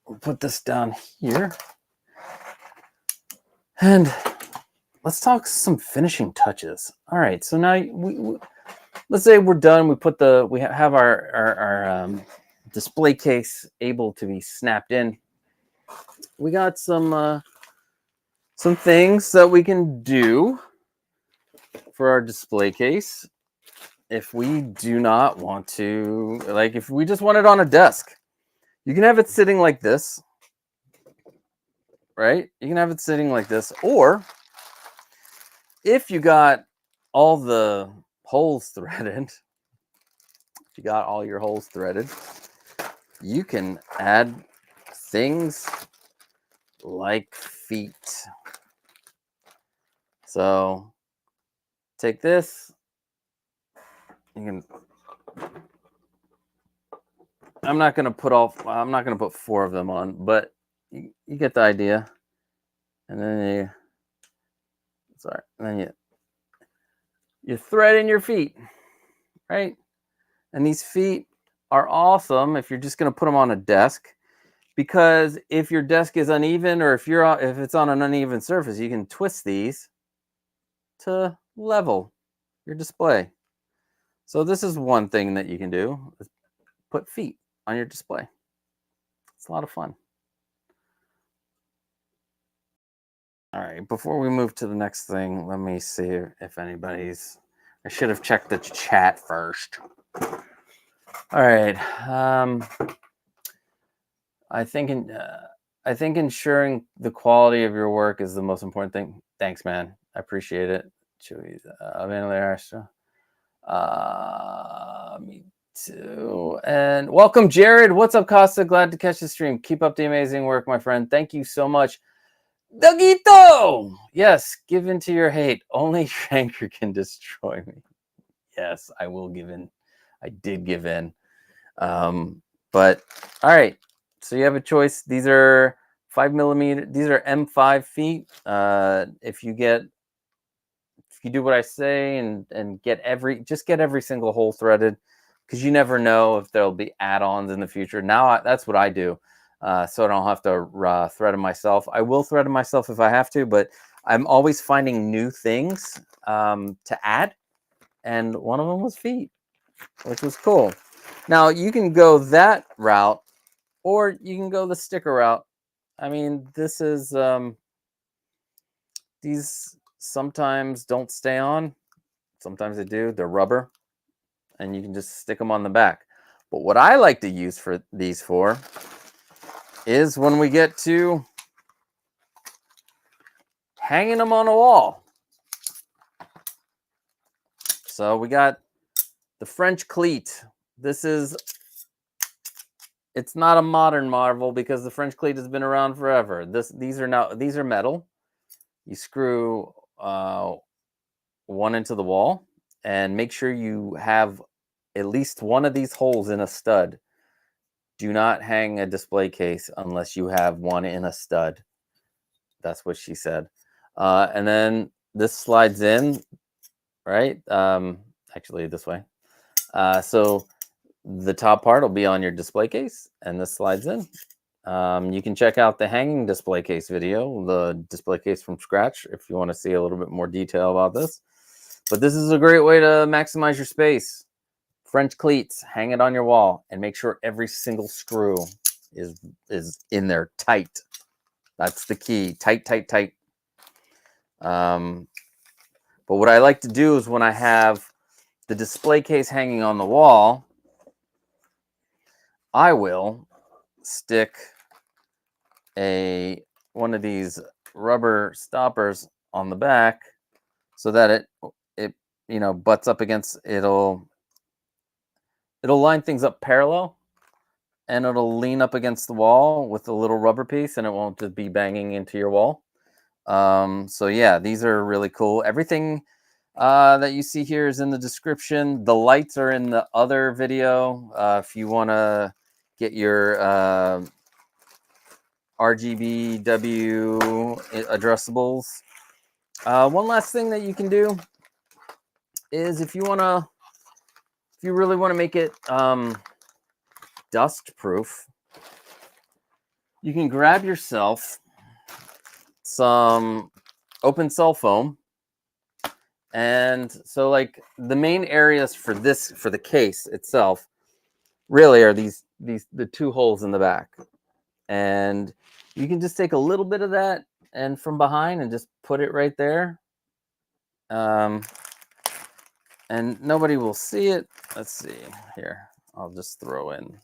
We'll put this down here. And let's talk some finishing touches. All right. So now let's say we're done. We have our display case able to be snapped in. We got some things that we can do for our display case if we do not want to, like if we just want it on a desk. You can have it sitting like this, right? You can have it sitting like this, or if you got all the holes threaded, if you got all your holes threaded, you can add things like feet. So take this, you can, I'm not going to put 4 of them on, but you get the idea. And then you thread in your feet, right? And these feet are awesome if you're just going to put them on a desk, because if your desk is uneven, or if it's on an uneven surface, you can twist these to level your display. So this is one thing that you can do, is put feet on your display. It's a lot of fun. All right, before we move to the next thing, let me see if anybody's, I should have checked the chat first. All right. I think ensuring the quality of your work is the most important thing. Thanks, man. I appreciate it. Me too. And welcome, Jared. What's up, Costa? Glad to catch the stream. Keep up the amazing work, my friend. Thank you so much. Dogito! Yes, give in to your hate. Only Shanker can destroy me. Yes, I will give in. I did give in. But all right. So you have a choice. These are 5mm. These are M5 feet. If you do what I say and get every single hole threaded, because you never know if there'll be add-ons in the future. Now that's what I do, so I don't have to thread them myself. I will thread them myself if I have to, but I'm always finding new things to add, and one of them was feet, which was cool. Now you can go that route, or you can go the sticker route. I mean, this is these sometimes don't stay on, sometimes they do. They're rubber, and you can just stick them on the back. But what I like to use for these is when we get to hanging them on a wall. So we got the French cleat. It's not a modern marvel because the French cleat has been around forever. These are metal. you screw one into the wall, and make sure you have at least one of these holes in a stud. Do not hang a display case unless you have one in a stud. That's what she said. And then this slides in, right? Actually, this way. So the top part will be on your display case, and this slides in. You can check out the hanging display case video, the display case from scratch, if you want to see a little bit more detail about this. But this is a great way to maximize your space. French cleats, hang it on your wall, and make sure every single screw is in there tight. That's the key. Tight, tight, tight. But what I like to do is when I have the display case hanging on the wall, I will stick one of these rubber stoppers on the back so that it butts up against, it'll line things up parallel, and it'll lean up against the wall with a little rubber piece, and it won't just be banging into your wall. So yeah, these are really cool. Everything that you see here is in the description. The lights are in the other video. If you want to get your 𝗙𝗶𝗹𝗆 addressables. One last thing that you can do is if you really want to make it dust proof, you can grab yourself some open cell foam. And so like the main areas for the case itself really are the two holes in the back. And you can just take a little bit of that and from behind and just put it right there. And nobody will see it. Let's see here. I'll just throw in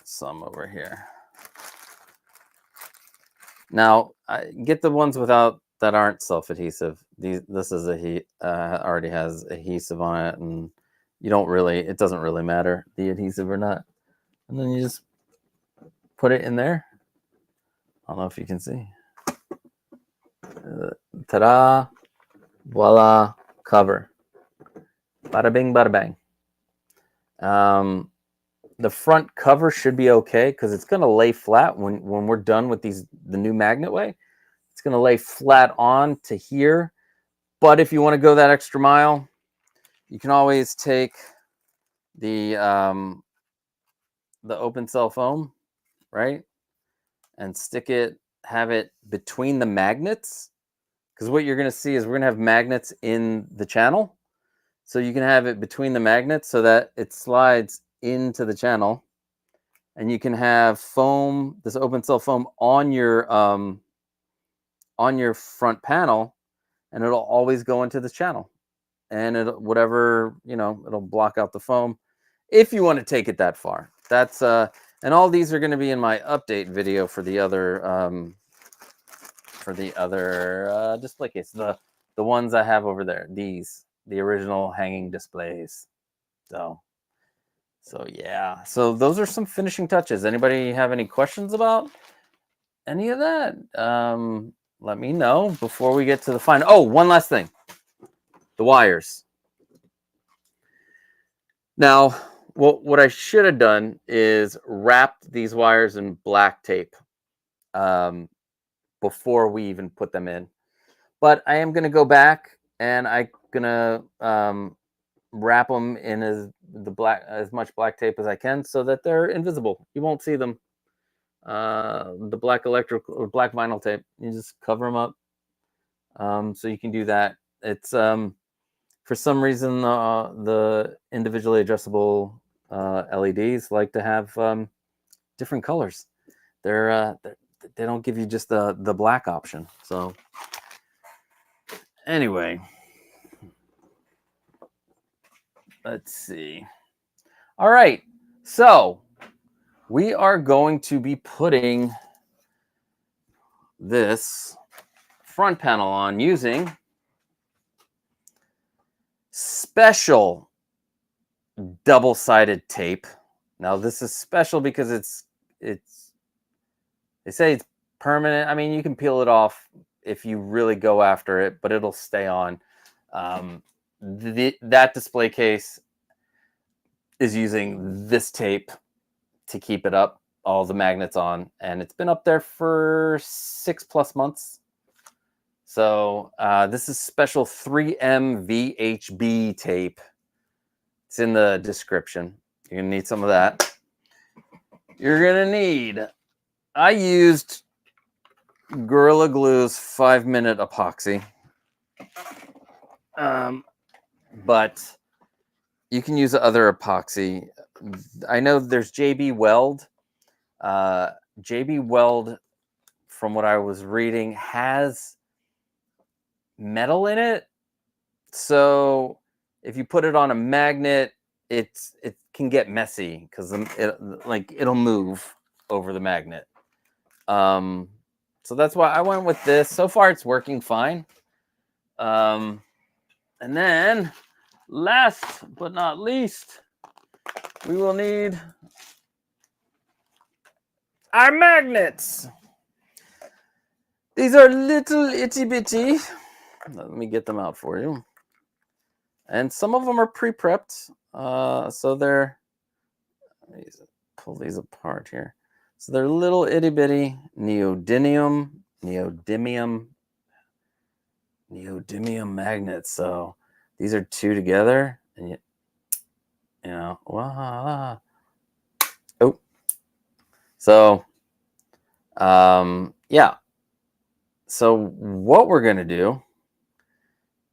some over here. Now, get the ones that aren't self-adhesive. This is already has adhesive on it, and it doesn't really matter the adhesive or not. And then you just put it in there. I don't know if you can see. Ta-da! Voila! Cover. Bada bing, bada bang. The front cover should be okay because it's going to lay flat when we're done with the new magnet way. It's going to lay flat on to here. But if you want to go that extra mile, you can always take the open cell foam, right, and have it between the magnets, because what you're going to see is we're going to have magnets in the channel. So you can have it between the magnets so that it slides into the channel, and you can have foam, this open cell foam, on your front panel, and it'll always go into the channel, and it'll block out the foam if you want to take it that far. That's and all these are going to be in my update video for the other display case, the ones I have over there, the original hanging displays. So yeah, so those are some finishing touches. Anybody have any questions about any of that? Let me know before we get to the final. Oh, one last thing, the wires. Now, what I should have done is wrapped these wires in black tape before we even put them in. But I am going to go back, and I'm going to wrap them in as much black tape as I can so that they're invisible. You won't see them. The black electrical or black vinyl tape, you just cover them up. So you can do that. It's for some reason the individually adjustable LEDs like to have different colors. They don't give you just the black option. So anyway, let's see. All right, so we are going to be putting this front panel on using special double-sided tape. Now this is special because they say it's permanent. I mean, you can peel it off if you really go after it, but it'll stay on. That display case is using this tape to keep it up, all the magnets on, and it's been up there for 6+ months. So this is special 3M VHB tape. It's in the description. You're gonna need some of that. You're gonna need, I used Gorilla Glue's 5-minute epoxy. But you can use other epoxy. I know there's 𝗙𝗶𝗹𝗆. 𝗙𝗶𝗹𝗆, from what I was reading, has metal in it. So if you put it on a magnet, it can get messy because it'll move over the magnet. So that's why I went with this. So far, it's working fine. And then, last but not least, we will need our magnets. These are little itty bitty. Let me get them out for you. And some of them are pre-prepped. So they're, let me pull these apart here. So they're little itty bitty neodymium magnets. So these are 2 together, and you know, wow. Oh, so yeah. So what we're gonna do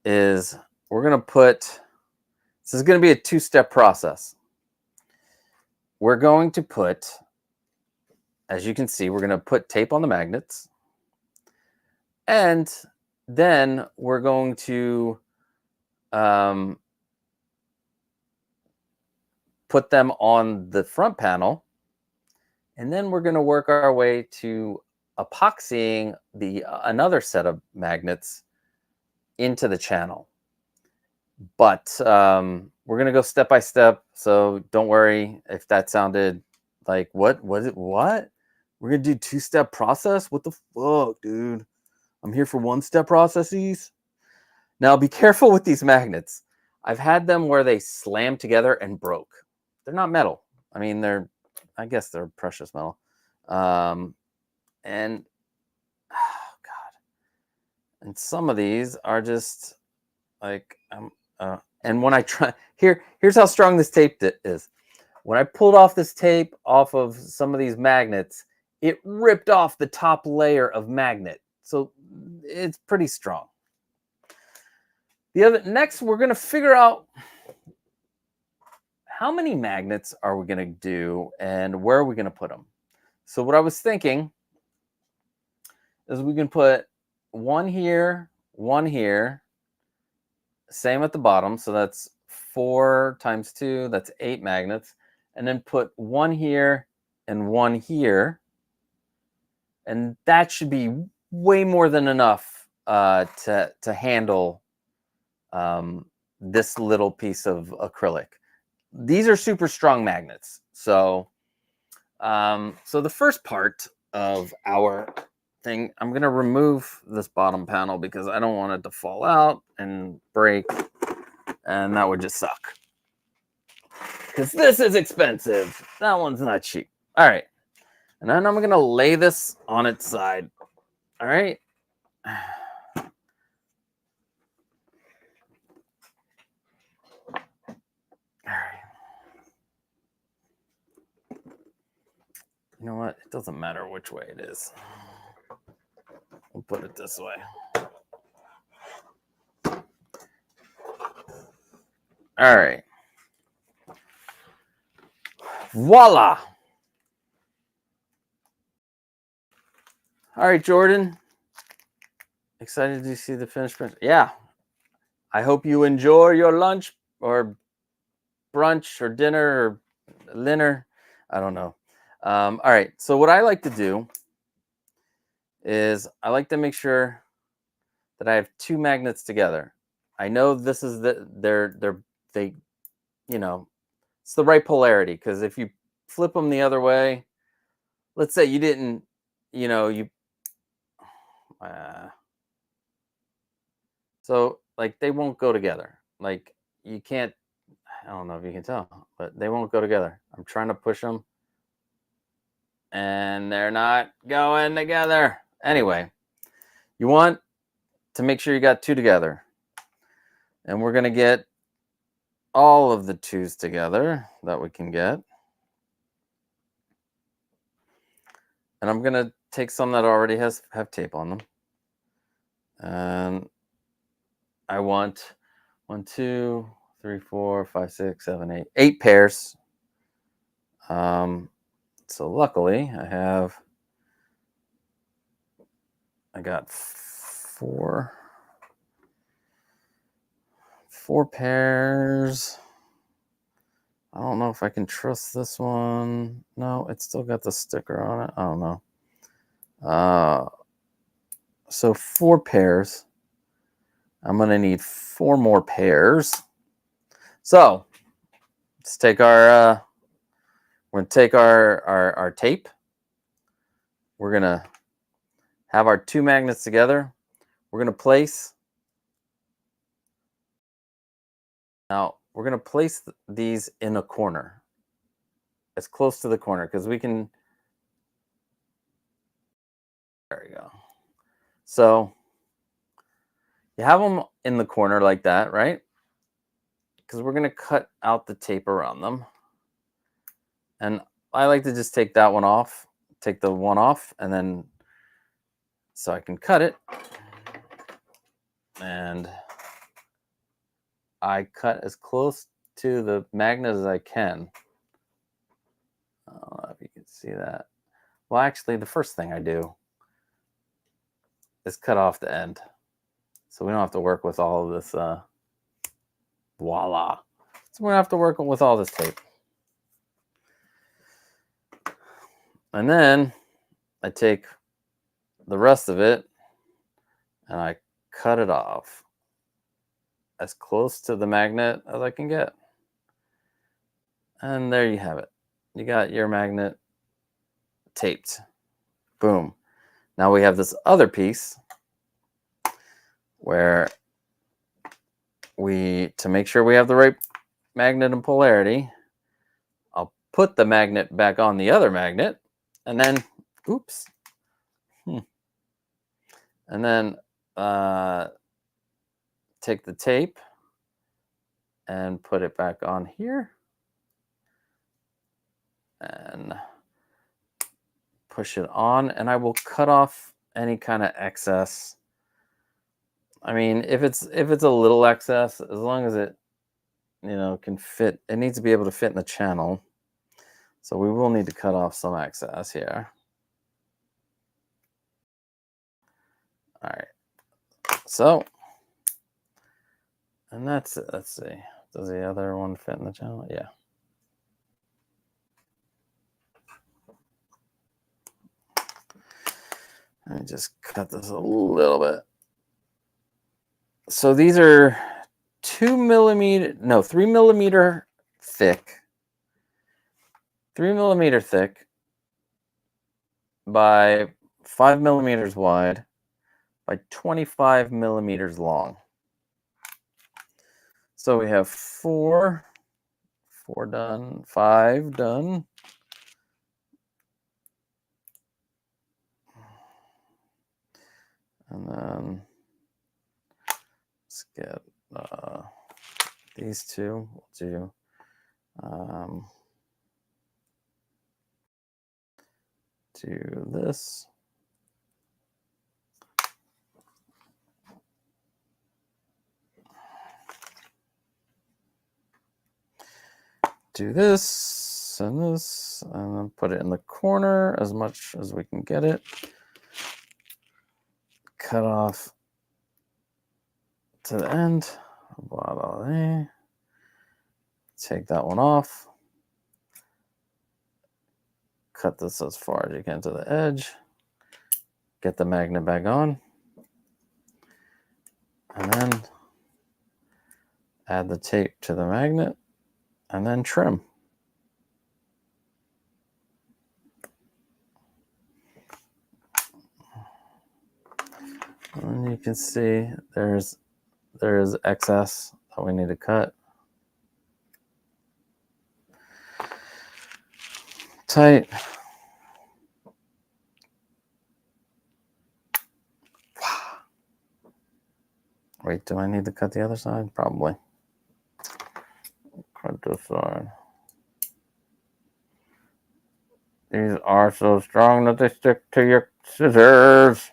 is we're gonna put. This is gonna be a 2-step process. We're going to put, as you can see, we're gonna put tape on the magnets, and then we're going to put them on the front panel, and then we're going to work our way to epoxying another set of magnets into the channel. But we're going to go step by step, so don't worry if that sounded like, what? We're going to do 2-step process? What the fuck, dude? I'm here for 1-step processes. Now, be careful with these magnets. I've had them where they slammed together and broke. They're not metal. I mean, I guess they're precious metal. And, oh God. And some of these are just like, and when I try, here's how strong this tape is. When I pulled off this tape off of some of these magnets, it ripped off the top layer of magnet. So it's pretty strong. Next, we're going to figure out how many magnets are we going to do and where are we going to put them. So what I was thinking is we can put 1 here, 1 here, same at the bottom. So that's 4 times 2, that's 8 magnets. And then put 1 here and 1 here. And that should be way more than enough to handle this little piece of acrylic. These are super strong magnets. So, so the first part of our thing, I'm going to remove this bottom panel because I don't want it to fall out and break, and that would just suck. Because this is expensive. That one's not cheap. All right. And then I'm going to lay this on its side. All right. You know what? It doesn't matter which way it is. We'll put it this way. All right. Voila. All right, Jordan. Excited to see the finished print. Yeah. I hope you enjoy your lunch or brunch or dinner or dinner. I don't know. All right. So what I like to do is I like to make sure that I have 2 magnets together. I know this is they, you know, it's the right polarity, because if you flip them the other way, let's say you didn't, you know, So like they won't go together. Like you can't, I don't know if you can tell, but they won't go together. I'm trying to push them and they're not going together. Anyway, you want to make sure you got two together. And we're going to get all of the twos together that we can get. And I'm going to take some that already have tape on them. And I want 1, 2, 3, 4, 5, 6, 7, 8, 8 pairs. So luckily I got four pairs. I don't know if I can trust this one. No, it's still got the sticker on it. I don't know. So 4 pairs. I'm going to need 4 more pairs. So let's take our, we're going to take our tape. We're going to have our 2 magnets together. We're going to place. Now, we're going to place these in a corner, as close to the corner, because we can. There we go. So you have them in the corner like that, right? Because we're going to cut out the tape around them. And I like to just take that one off, take the one off, and then so I can cut it. And I cut as close to the magnet as I can. I don't know if you can see that. Well, actually, the first thing I do is cut off the end. So we don't have to work with all of this. Voila. So we're going to have to work with all this tape. And then I take the rest of it and I cut it off as close to the magnet as I can get. And there you have it. You got your magnet taped. Boom. Now we have this other piece where to make sure we have the right magnet and polarity, I'll put the magnet back on the other magnet and then, oops. And then take the tape and put it back on here and push it on, and I will cut off any kind of excess. I mean, if it's a little excess, as long as it, can fit, it needs to be able to fit in the channel. So we will need to cut off some excess here. All right. So, and that's it. Let's see. Does the other one fit in the channel? Yeah. Let me just cut this a little bit. So these are 3 millimeter thick. 3 millimeter thick by 5 millimeters wide by 25 millimeters long. So we have 4 done, 5 done. And then let's get these two. We'll do this. Do this, and then put it in the corner as much as we can get it. Cut off to the end. Take that one off. Cut this as far as you can to the edge. Get the magnet back on. And then add the tape to the magnet and then trim. And you can see there's there is excess that we need to cut. Tight. Wait, do I need to cut the other side? Probably. Cut this side. These are so strong that they stick to your scissors.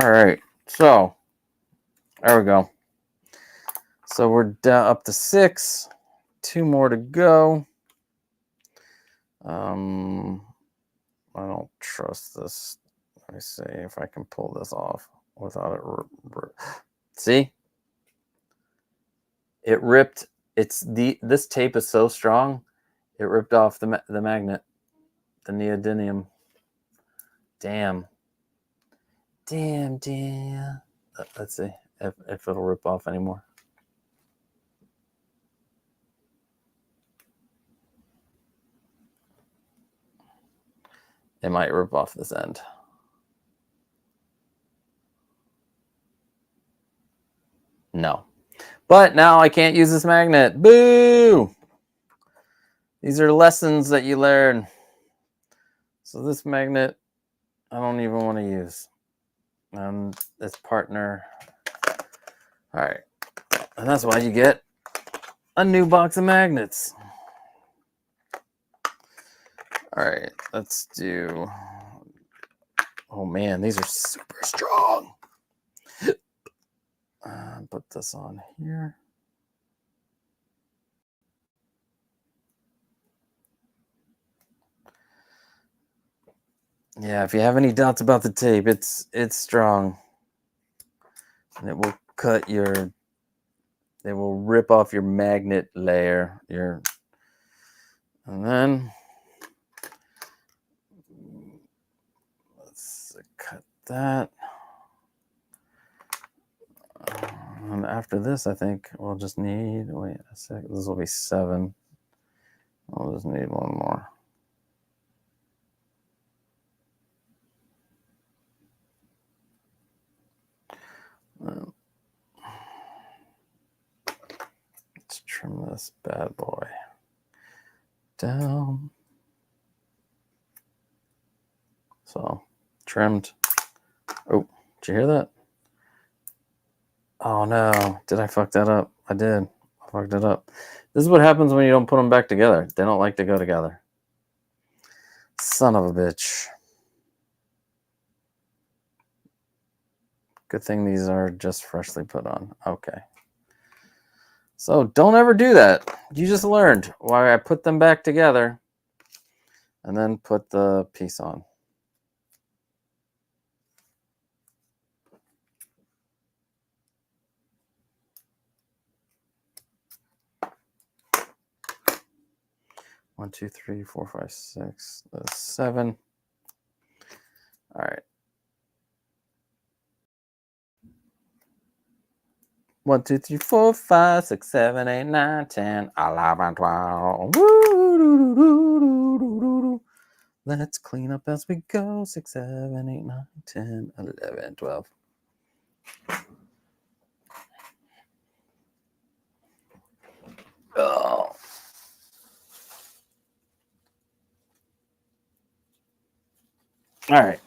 All right, so there we go. So we're down up to 6. 2 more to go. I don't trust this. Let me see if I can pull this off without it. See? It ripped. This tape is so strong, it ripped off the magnet, the neodymium. Damn. Let's see if it'll rip off anymore. It might rip off this end. No. But now I can't use this magnet. Boo! These are lessons that you learn. So this magnet, I don't even want to use. And this partner. All right. And that's why you get a new box of magnets. All right, let's do. Oh man, these are super strong. Put this on here. Yeah, if you have any doubts about the tape, it's strong. And it will cut your, it will rip off your magnet layer. And then let's cut that. And after this, I think we'll just need, wait a sec, this will be 7. I'll just need one more. Let's trim this bad boy down. So, trimmed. Oh, did you hear that? Oh no, did I fuck that up? I did. I fucked it up. This is what happens when you don't put them back together. They don't like to go together. Son of a bitch. Good thing these are just freshly put on. Okay. So don't ever do that. You just learned why I put them back together and then put the piece on. One, 2, 3, 4, 5, 6, 7. All right. 1, 2, 3, 4, 5, 6, 7, 8, 9, 10, 11, 12. Woo-doo-doo-doo-doo-doo-doo. Let's clean up as we go. 6, 7, 8, 9, 10, 11, 12. Oh. All right.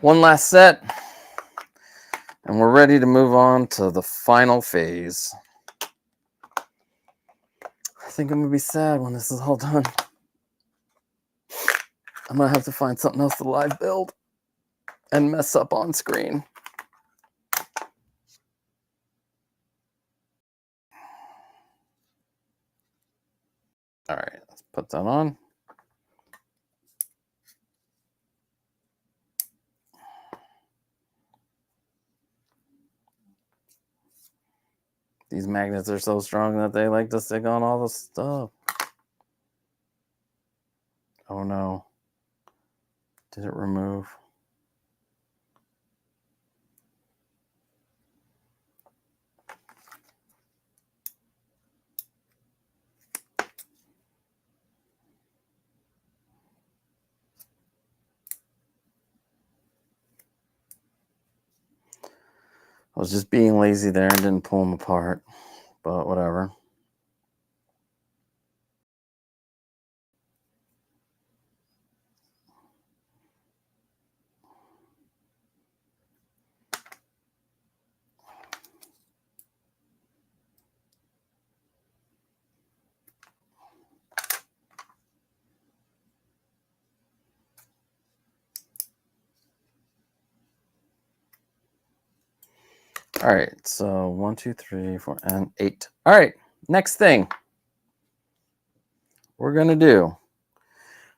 One last set. And we're ready to move on to the final phase. I think I'm going to be sad when this is all done. I'm going to have to find something else to live build and mess up on screen. All right, let's put that on. These magnets are so strong that they like to stick on all the stuff. Oh no. Did it remove? I was just being lazy there and didn't pull them apart, but whatever. All right, so 1, 2, 3, 4, and 8. All right, next thing we're going to do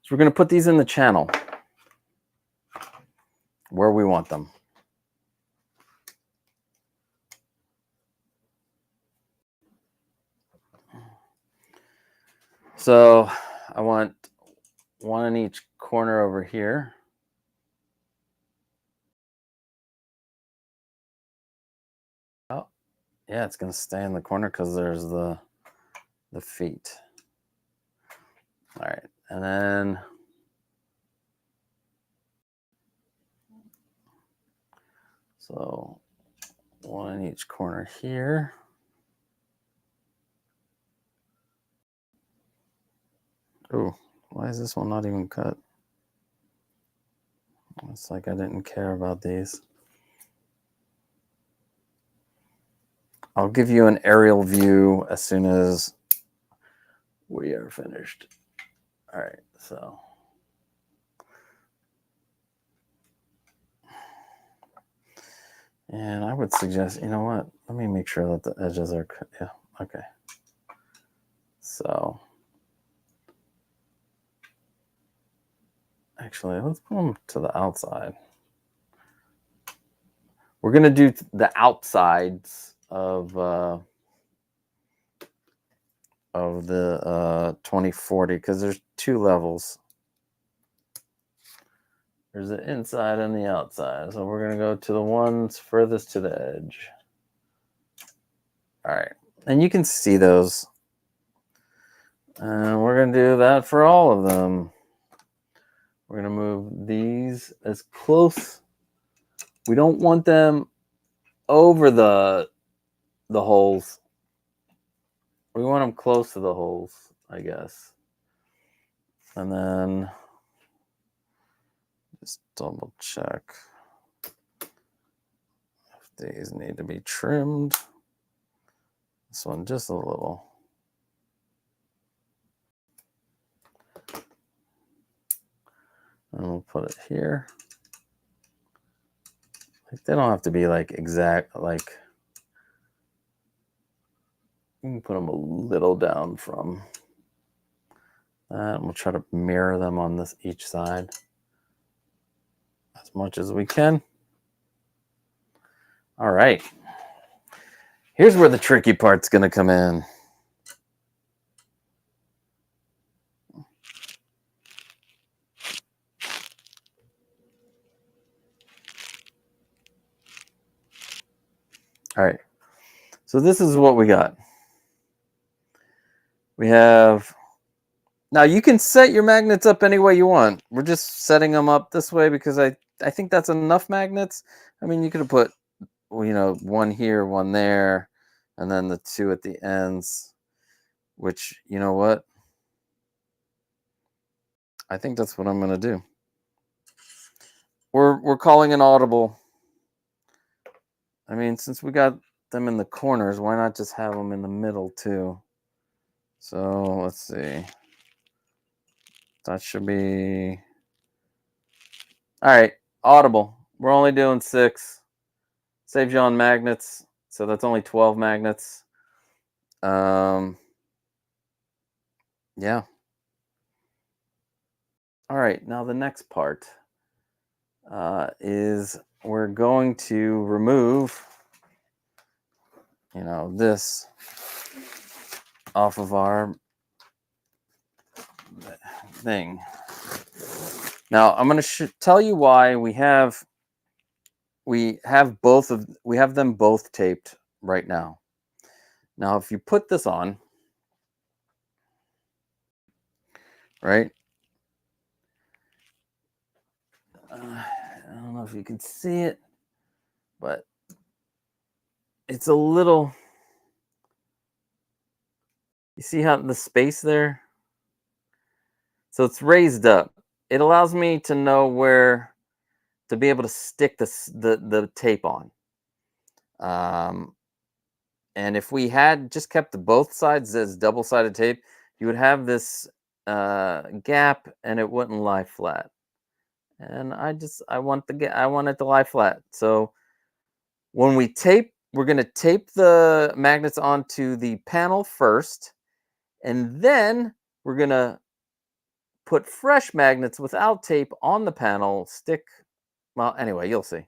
is we're going to put these in the channel where we want them. So I want one in each corner over here. Oh, yeah, it's going to stay in the corner because there's the feet. All right, and then so one in each corner here. Oh, why is this one not even cut? It's like I didn't care about these. I'll give you an aerial view as soon as we are finished. All right, so. And I would suggest, you know what? Let me make sure that the edges are, yeah, okay. So, actually, let's put them to the outside. We're going to do the outsides of the 2040 because there's 2 levels. There's the inside and the outside. So we're going to go to the ones furthest to the edge. All right. And you can see those. And we're going to do that for all of them. We're going to move these as close. We don't want them over the holes. We want them close to the holes, I guess. And then just double check if these need to be trimmed. This one just a little. And we'll put it here. Like they don't have to be like exact, like you can put them a little down from that. And we'll try to mirror them on this each side as much as we can. All right. Here's where the tricky part's going to come in. All right. So this is what we got. We have, now you can set your magnets up any way you want. We're just setting them up this way because I think that's enough magnets. I mean, you could have put, you know, one here, one there, and then the 2 at the ends, which, you know what? I think that's what I'm going to do. We're calling an audible. I mean, since we got them in the corners, why not just have them in the middle too? So let's see. That should be all right. Audible. We're only doing 6. Saves you on magnets, so that's only 12 magnets. Yeah. All right. Now the next part is we're going to remove, you know, this off of our thing. Now I'm going to tell you why we have them both taped right now. Now, if you put this on, right? I don't know if you can see it, but it's a little, you see how the space there? So it's raised up. It allows me to know where to be able to stick the tape on. And if we had just kept both sides as double-sided tape, you would have this gap and it wouldn't lie flat. And I want it to lie flat. So when we tape, we're going to tape the magnets onto the panel first, and then we're going to put fresh magnets without tape on the panel, well, anyway, you'll see.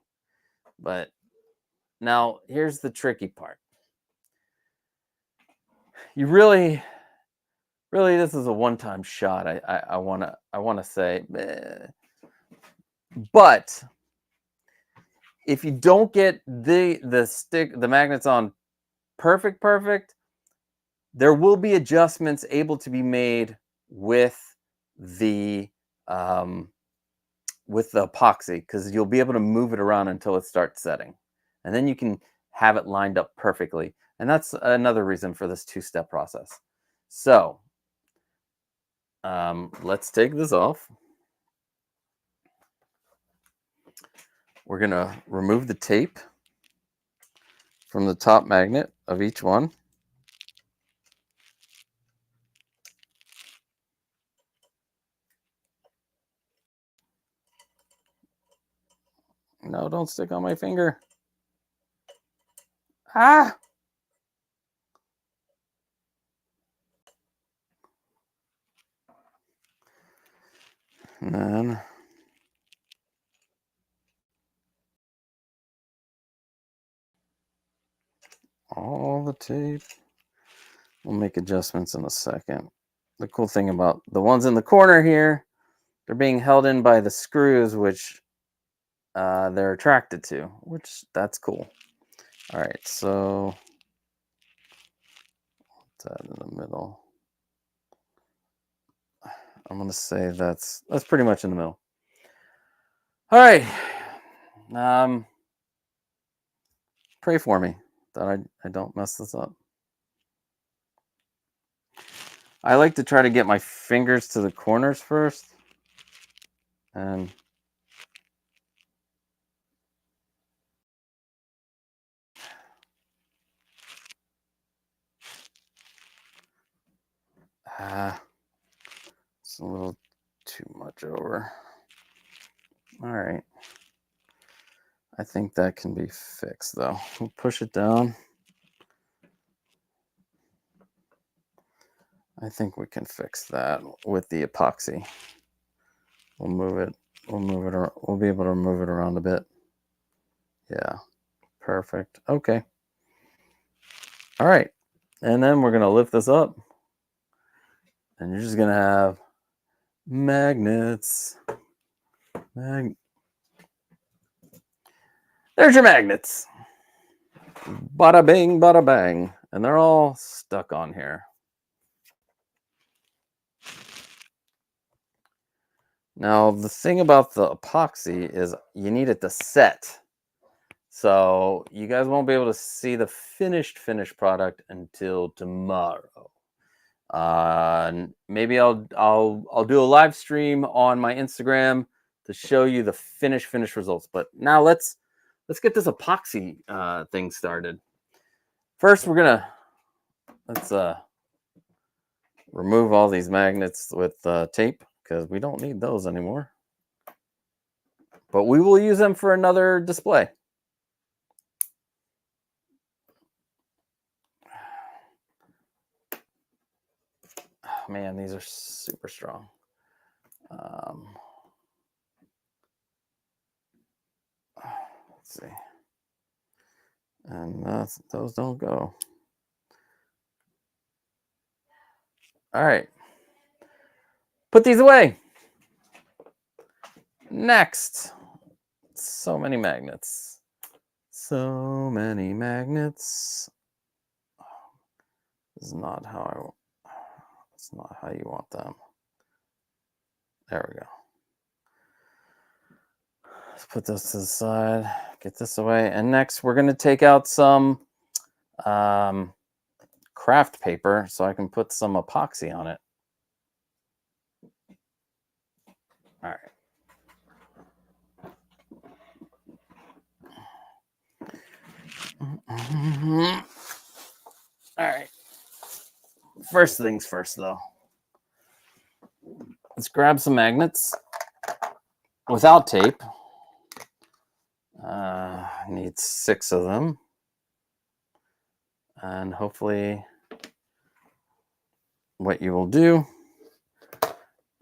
But now here's the tricky part. You really, this is a one-time shot. I wanna say, but if you don't get the magnets on perfect, there will be adjustments able to be made with the epoxy, because you'll be able to move it around until it starts setting, and then you can have it lined up perfectly. And that's another reason for this two-step process. So let's take this off. We're gonna remove the tape from the top magnet of each one. No, don't stick on my finger. Ah! And then all the tape. We'll make adjustments in a second. The cool thing about the ones in the corner here, they're being held in by the screws, which they're attracted to, which that's cool. All right, so put that in the middle. I'm gonna say that's pretty much in the middle. All right. Pray for me that I don't mess this up. I like to try to get my fingers to the corners first. And it's a little too much over. All right. I think that can be fixed, though. We'll push it down. I think we can fix that with the epoxy. We'll move it. We'll be able to move it around a bit. Yeah, perfect. Okay. All right. And then we're going to lift this up. And you're just going to have magnets. There's your magnets. Bada bing, bada bang. And they're all stuck on here. Now, the thing about the epoxy is you need it to set. So you guys won't be able to see the finished product until tomorrow. Maybe I'll do a live stream on my Instagram to show you the finished results. But now let's get this epoxy thing started. First, let's remove all these magnets with tape, because we don't need those anymore. But we will use them for another display. Oh, man, these are super strong. Let's see. And those don't go. All right. Put these away. Next. So many magnets. So many magnets. This is not how it's not how you want them. There we go. Let's put this to the side. Get this away. And next, we're going to take out some craft paper so I can put some epoxy on it. All right. All right. First things first, though. Let's grab some magnets without tape. Need 6 of them. And hopefully what you will do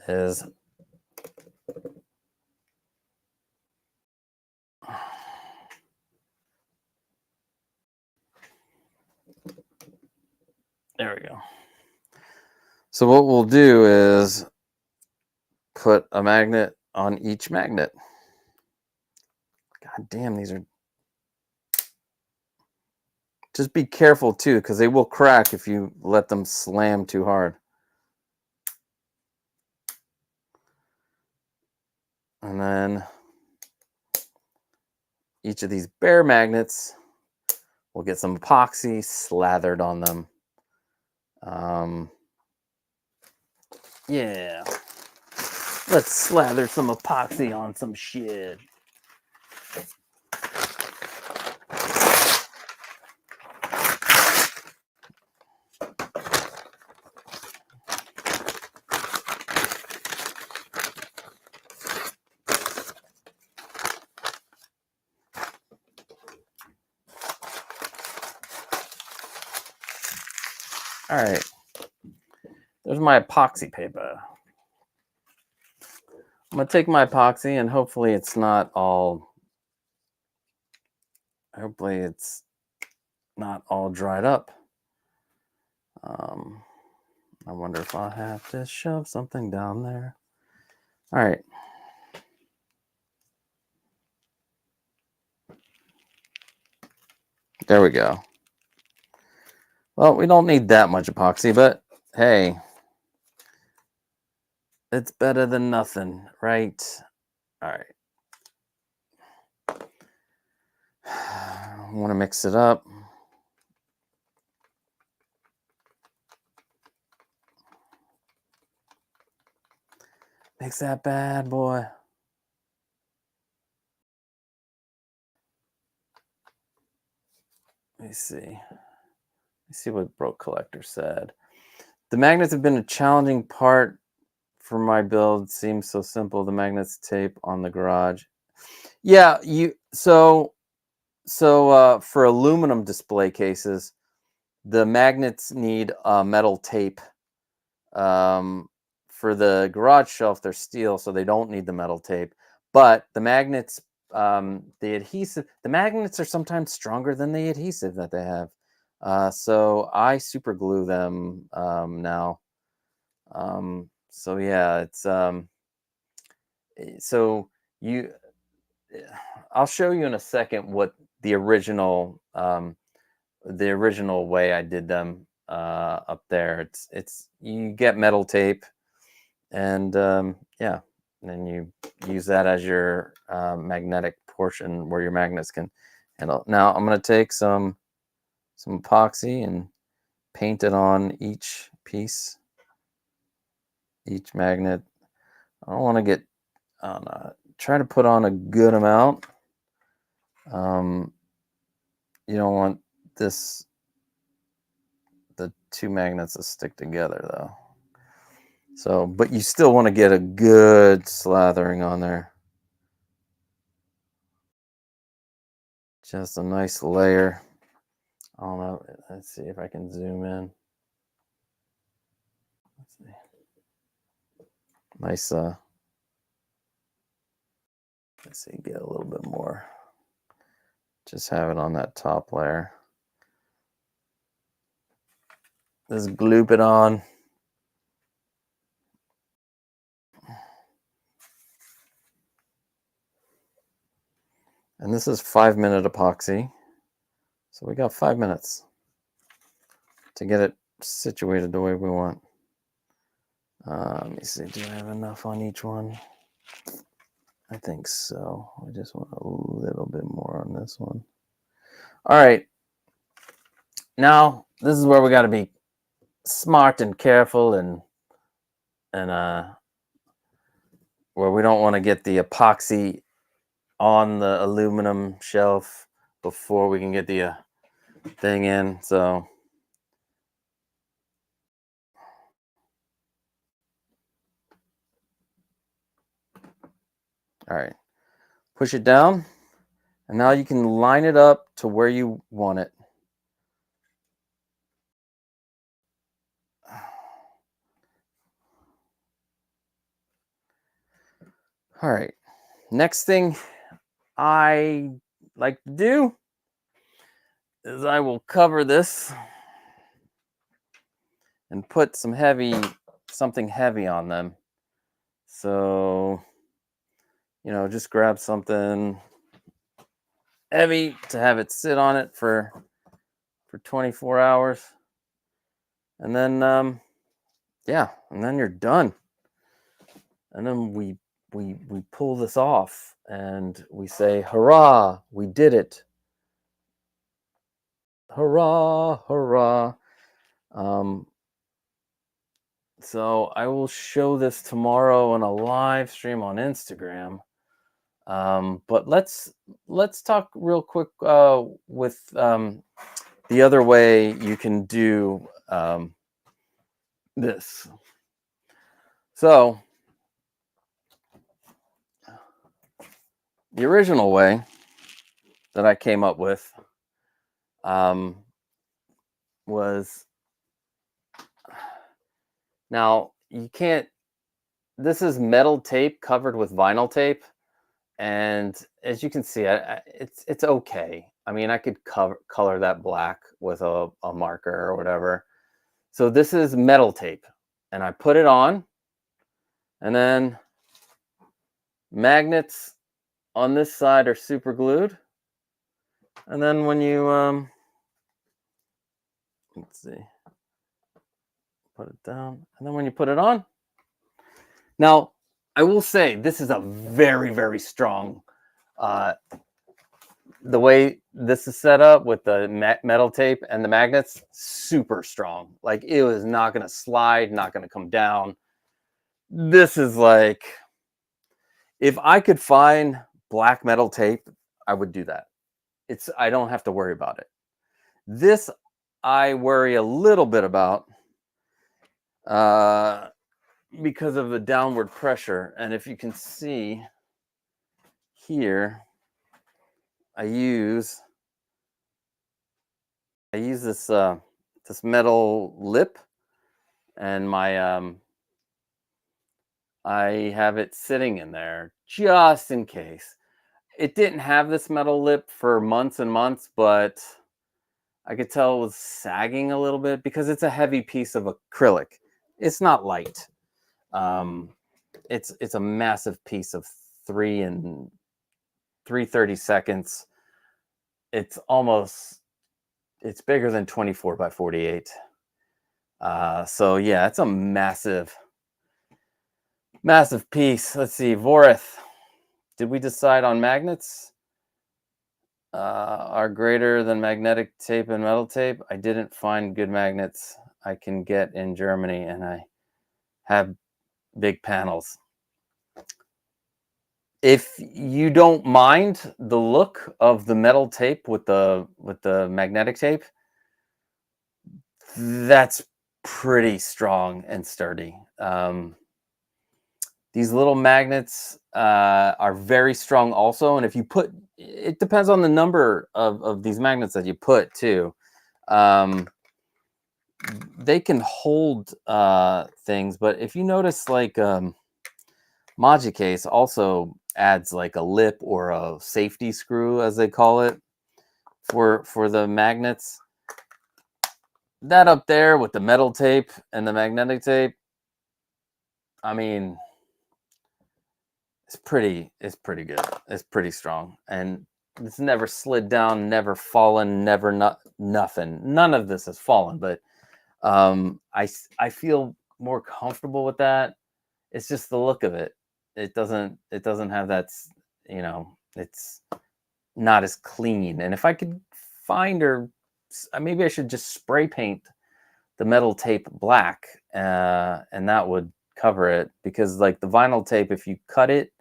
is there we go. So what we'll do is put a magnet on each magnet. God damn, these are... Just be careful too, because they will crack if you let them slam too hard. And then each of these bare magnets will get some epoxy slathered on them. Yeah. Let's slather some epoxy on some shit. All right. There's my epoxy paper. I'm going to take my epoxy and hopefully it's not all... Hopefully it's not all dried up. I wonder if I'll have to shove something down there. All right. There we go. Well, we don't need that much epoxy, but hey, it's better than nothing, right? All right. I want to mix it up. Mix that bad boy. Let me see. Let's see what Broke Collector said. The magnets have been a challenging part for my build. Seems so simple. The magnets tape on the garage. Yeah, so for aluminum display cases, the magnets need metal tape. For the garage shelf, they're steel, so they don't need the metal tape. But the magnets, the adhesive, the magnets are sometimes stronger than the adhesive that they have. So I super glue them now. So yeah, it's so you. I'll show you in a second what the original way I did them up there. It's you get metal tape, and yeah, and then you use that as your magnetic portion where your magnets can handle. Now I'm going to take some epoxy and paint it on each piece, each magnet. I don't want to get try to put on a good amount. You don't want the 2 magnets to stick together though. So, but you still want to get a good slathering on there. Just a nice layer. I don't know. Let's see if I can zoom in. Let's see. Nice. Let's see. Get a little bit more. Just have it on that top layer. Just gloop it on. And this is 5-minute epoxy. So we got 5 minutes to get it situated the way we want. Let me see, do I have enough on each one? I think so. I just want a little bit more on this one. All right. Now this is where we got to be smart and careful, and where we don't want to get the epoxy on the aluminum shelf before we can get the thing in. So all right, push it down, and now you can line it up to where you want it. All right, next thing I like to do is I will cover this and put something heavy on them. So, you know, just grab something heavy to have it sit on it for 24 hours. And then, yeah, and then you're done. And then we pull this off and we say, hurrah, we did it. Hurrah, hurrah. So I will show this tomorrow on a live stream on Instagram. But let's talk real quick with the other way you can do this. So the original way that I came up with was, now you can't, this is metal tape covered with vinyl tape, and as you can see, it's okay. I mean, I could color that black with a marker or whatever. So this is metal tape, and I put it on, and then magnets on this side are super glued. And then when you, let's see, put it down, and then when you put it on, now I will say this is a very, very strong, the way this is set up with the metal tape and the magnets, super strong. Like, it was not going to slide, not going to come down. This is like, if I could find black metal tape, I would do that. I don't have to worry about it. This I worry a little bit about because of the downward pressure. And if you can see here, I use this this metal lip, and my I have it sitting in there just in case. It didn't have this metal lip for months and months, but I could tell it was sagging a little bit because it's a heavy piece of acrylic. It's not light. It's a massive piece of 3 3/32. It's bigger than 24 by 48. So yeah, it's a massive piece. Let's see, Vorith, did we decide on magnets are greater than magnetic tape and metal tape? I didn't find good magnets I can get in Germany, and I have big panels. If you don't mind the look of the metal tape with the magnetic tape, that's pretty strong and sturdy. These little magnets are very strong also, and if you put, it depends on the number of these magnets that you put too. They can hold things, but if you notice, like 𝗙𝗂𝗍 also adds like a lip or a safety screw, as they call it, for the magnets. That up there with the metal tape and the magnetic tape, I mean, it's pretty good. It's pretty strong, and it's never slid down, never fallen, never nothing. None of this has fallen, but I feel more comfortable with that. It's just the look of it. It doesn't have that, you know, it's not as clean. And if I could find or maybe I should just spray paint the metal tape black, and that would cover it, because like the vinyl tape, if you cut it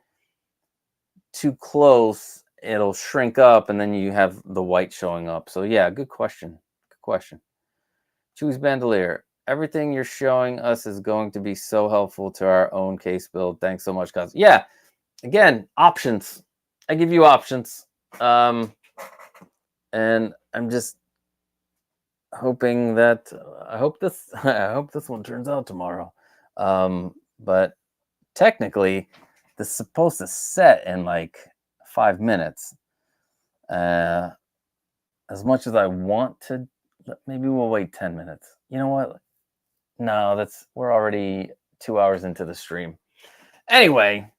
too close, it'll shrink up and then you have the white showing up. So yeah, good question. Good question. Choose Bandolier. Everything you're showing us is going to be so helpful to our own case build. Thanks so much, guys. Yeah, again, options. I give you options. And I'm just hoping that I hope this one turns out tomorrow. But technically, this is supposed to set in like 5 minutes. As much as I want to, maybe we'll wait 10 minutes. You know what? No, we're already 2 hours into the stream. Anyway,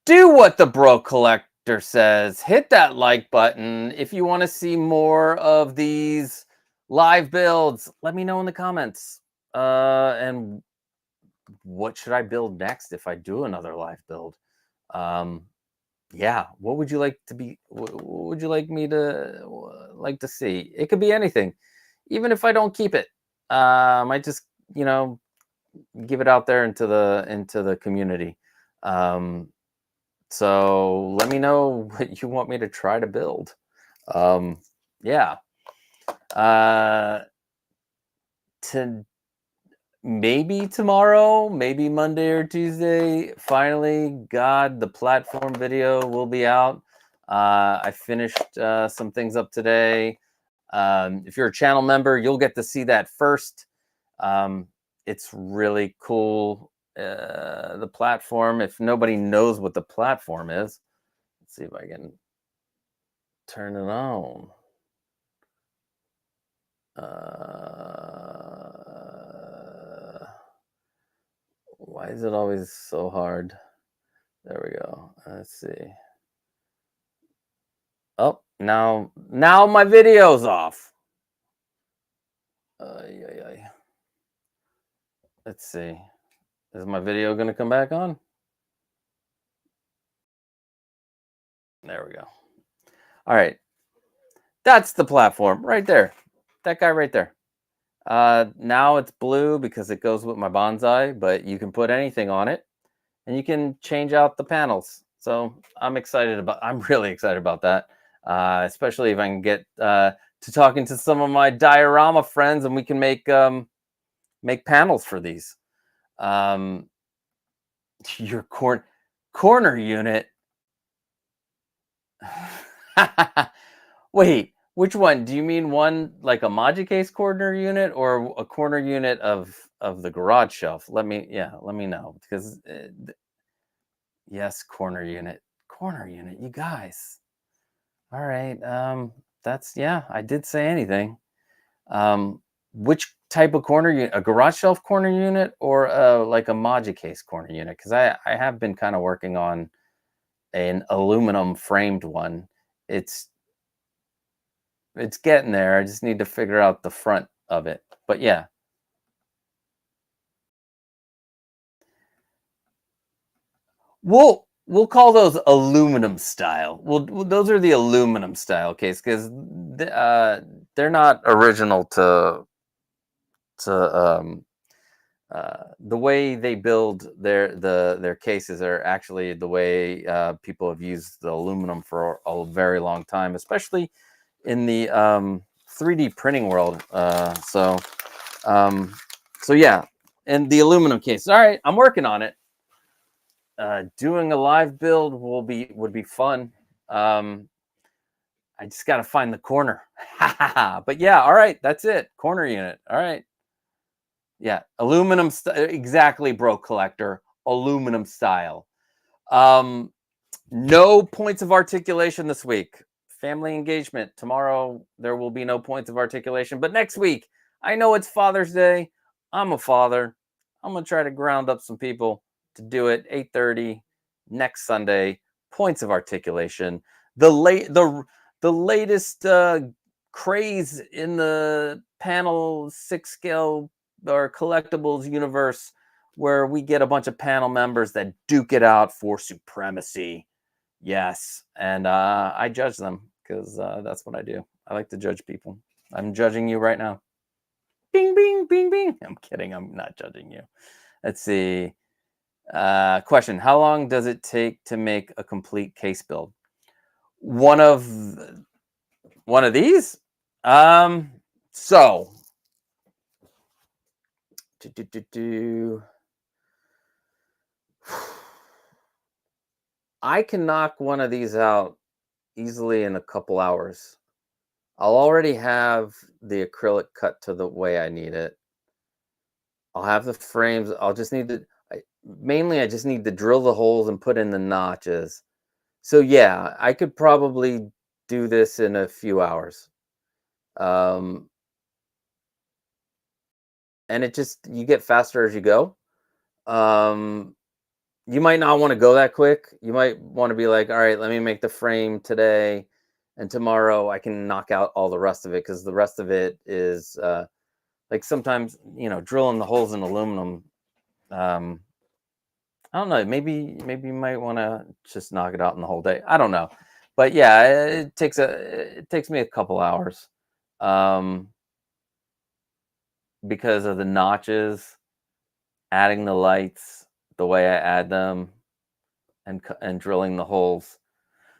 do what the bro collector says. Hit that like button if you want to see more of these live builds. Let me know in the comments. And what should I build next if I do another live build? Yeah, what would you like to be? What would you like me to see? It could be anything, even if I don't keep it. I might just, give it out there into the community. So let me know what you want me to try to build. Yeah. Maybe tomorrow, maybe Monday or Tuesday. Finally, the platform video will be out. I finished some things up today. If you're a channel member, you'll get to see that first. It's really cool. The platform, if nobody knows what the platform is, let's see if I can turn it on. Why is it always so hard? There we go. Let's see. Oh, now my video's off. Let's see. Is my video going to come back on? There we go. All right. That's the platform right there. That guy right there. Now it's blue because it goes with my bonsai, but you can put anything on it and you can change out the panels. So I'm really excited about that. Especially if I can get to talking to some of my diorama friends and we can make panels for these. Your corner unit. Wait, which one? Do you mean one like a 𝗙𝗂𝗃𝗍 corner unit or a corner unit of the garage shelf? Let me know, because yes, corner unit, you guys. All right. I did say anything. Which type of corner unit? A garage shelf corner unit or like a 𝗙𝗂𝗃𝗍 corner unit? Because I have been kind of working on an aluminum framed one. It's getting there. I just need to figure out the front of it. But yeah. We'll call those aluminum style. Those are the aluminum style case, because they're not original to the way they build their cases are actually the way people have used the aluminum for a very long time, especially in the 3D printing world. So yeah, and the aluminum case. All right, I'm working on it. Doing a live build would be fun. I just got to find the corner. But yeah, all right, that's it. Corner unit. All right. Yeah, aluminum exactly, bro collector. Aluminum style. No points of articulation this week. Family engagement. Tomorrow there will be no points of articulation, but next week, I know it's Father's Day. I'm a father. I'm going to try to ground up some people to do it. 8:30 next Sunday. Points of articulation. The latest craze in the panel 6 scale or collectibles universe, where we get a bunch of panel members that duke it out for supremacy. Yes, and I judge them because that's what I do. I like to judge people. I'm judging you right now. Bing, bing, bing, bing. I'm kidding. I'm not judging you. Let's see. Question: how long does it take to make a complete case build? One of these. So. I can knock one of these out easily in a couple hours. I'll already have the acrylic cut to the way I need it. I'll have the frames. I'll just need to, mainly I just need to drill the holes and put in the notches. So yeah, I could probably do this in a few hours. And it just, you get faster as you go. You might not want to go that quick. You might want to be like, all right, let me make the frame today, and tomorrow I can knock out all the rest of it, because the rest of it is like sometimes, you know, drilling the holes in aluminum. I don't know. Maybe you might want to just knock it out in the whole day. I don't know, but yeah, it takes me a couple hours, because of the notches, adding the lights, the way I add them, and drilling the holes.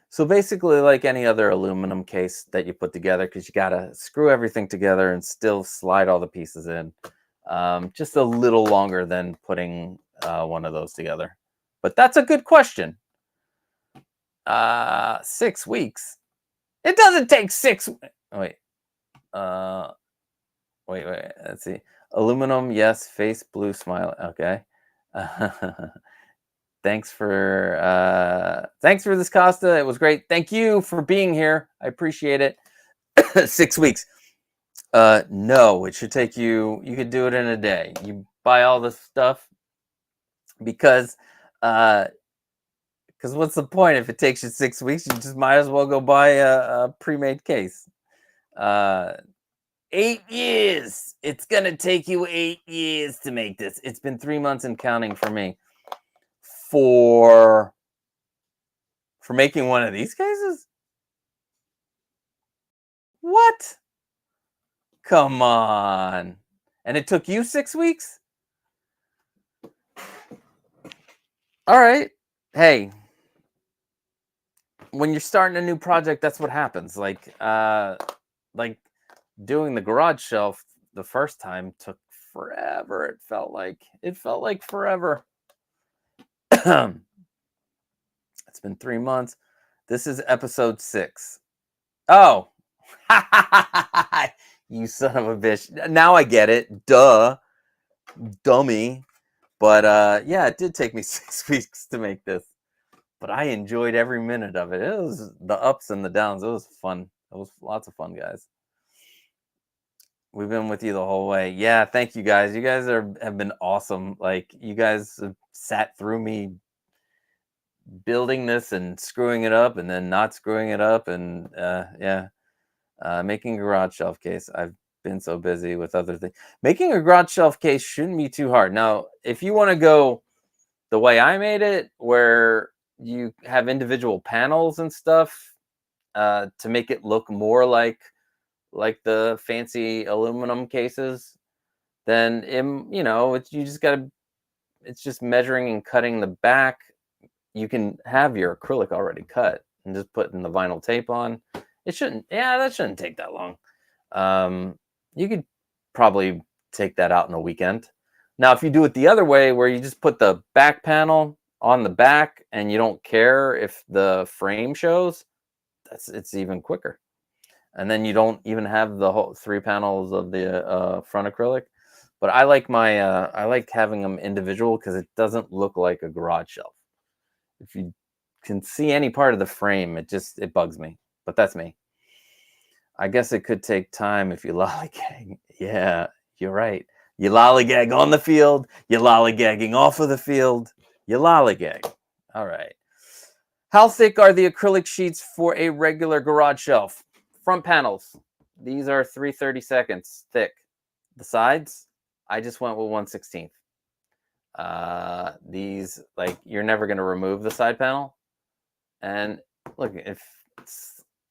So basically, like any other aluminum case that you put together, because you gotta screw everything together and still slide all the pieces in. Just a little longer than putting one of those together. But that's a good question. 6 weeks. It doesn't take 6. Wait. Wait. Let's see. Aluminum, yes. Face blue smile. Okay. Thanks for this, Costa. It was great. Thank you for being here. I appreciate it. 6 weeks. No, it should take you. You could do it in a day. You buy all this stuff because what's the point if it takes you 6 weeks? You just might as well go buy a pre-made case. 8 years. It's gonna take you 8 years to make this. It's been 3 months and counting for me. For making one of these cases? What? Come on. And it took you 6 weeks? All right. Hey, when you're starting a new project, that's what happens. Like doing the garage shelf the first time took forever. It felt like forever. It's been 3 months. This is episode 6. Oh, you son of a bitch. Now I get it. Duh. Dummy. But yeah, it did take me 6 weeks to make this. But I enjoyed every minute of it. It was the ups and the downs. It was fun. It was lots of fun, guys. We've been with you the whole way. Yeah, thank you guys. You guys have been awesome. Like, you guys have sat through me building this and screwing it up and then not screwing it up, and yeah, making a garage shelf case. I've been so busy with other things. Making a garage shelf case shouldn't be too hard. Now, if you want to go the way I made it, where you have individual panels and stuff to make it look more like the fancy aluminum cases, then you know, it's just measuring and cutting the back. You can have your acrylic already cut and just putting the vinyl tape on. That shouldn't take that long. You could probably take that out in a weekend. Now, if you do it the other way, where you just put the back panel on the back and you don't care if the frame shows, it's even quicker. And then you don't even have the whole 3 panels of the front acrylic. But I like I like having them individual, because it doesn't look like a garage shelf. If you can see any part of the frame, it bugs me. But that's me. I guess it could take time if you lollygag. Yeah, you're right. You lollygag on the field. You're lollygagging off of the field. You lollygag. All right. How thick are the acrylic sheets for a regular garage shelf? Front panels. These are 3/32 thick. The sides, I just went with 1/16. These, like, you're never going to remove the side panel. And look, if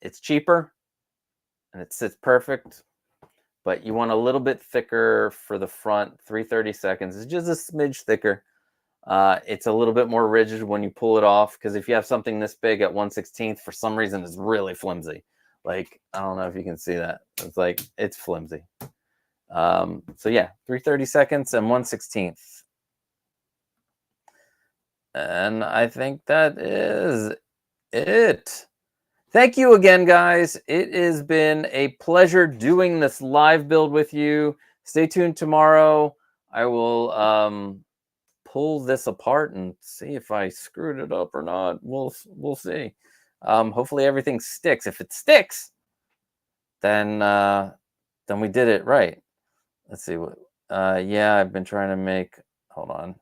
It's cheaper and it sits perfect, but you want a little bit thicker for the front. 3/32. It's just a smidge thicker. It's a little bit more rigid when you pull it off, because if you have something this big at 1/16, for some reason it's really flimsy. Like, I don't know if you can see that. It's like, it's flimsy. So yeah, 3/32 and 1/16. And I think that is it. Thank you again, guys. It has been a pleasure doing this live build with you. Stay tuned tomorrow. I will pull this apart and see if I screwed it up or not. We'll see. Hopefully everything sticks. If it sticks, then we did it right. Let's see what. Yeah, I've been trying to make. Hold on.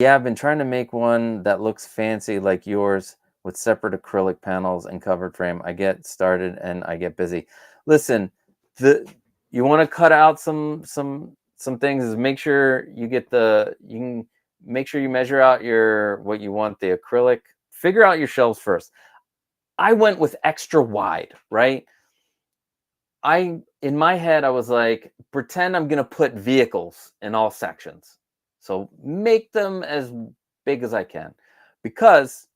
Yeah, I've been trying to make one that looks fancy like yours with separate acrylic panels and covered frame. I get started and I get busy. Listen, you want to cut out some things. Is make sure you get make sure you measure out what you want the acrylic. Figure out your shelves first. I went with extra wide, right? In my head, I was like, pretend I'm gonna put vehicles in all sections. So make them as big as I can, because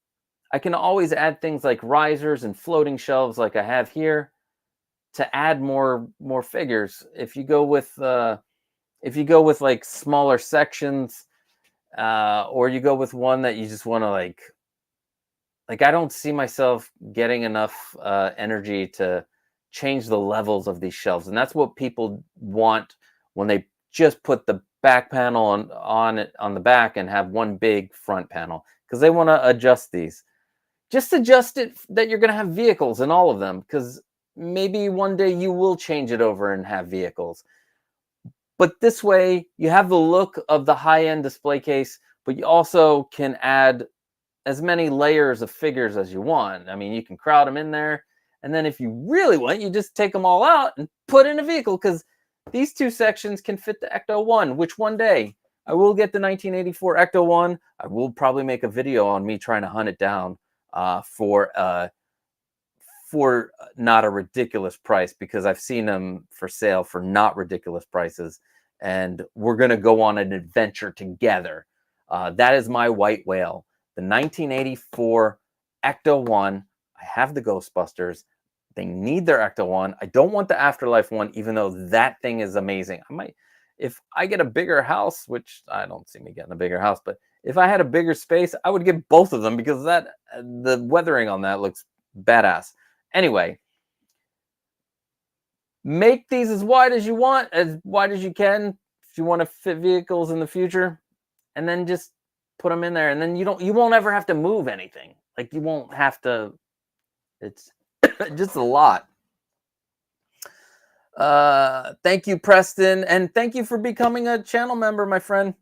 I can always add things like risers and floating shelves like I have here to add more figures. If you go with like smaller sections, or you go with one that you just want to like I don't see myself getting enough energy to change the levels of these shelves. And that's what people want when they just put the back panel on the back and have one big front panel, because they want to adjust these. Just adjust it that you're going to have vehicles in all of them, because maybe one day you will change it over and have vehicles. But this way you have the look of the high-end display case, but you also can add as many layers of figures as you want. I mean, you can crowd them in there. And then if you really want, you just take them all out and put in a vehicle, because these two sections can fit the 𝗙𝗏1, which one day I will get the 1984 𝗙𝗏1. I will probably make a video on me trying to hunt it down for not a ridiculous price, because I've seen them for sale for not ridiculous prices. And we're going to go on an adventure together. That is my white whale, the 1984 𝗙𝗏1. I have the Ghostbusters. They need their 𝗙𝗏1. I don't want the Afterlife one, even though that thing is amazing. I might, if I get a bigger house, which I don't see me getting a bigger house, but if I had a bigger space, I would get both of them, because the weathering on that looks badass. Anyway, make these as wide as you want, as wide as you can, if you want to fit vehicles in the future, and then just put them in there, and then you won't ever have to move anything. Like, you won't have to. It's just a lot. Thank you, Preston, and thank you for becoming a channel member, my friend.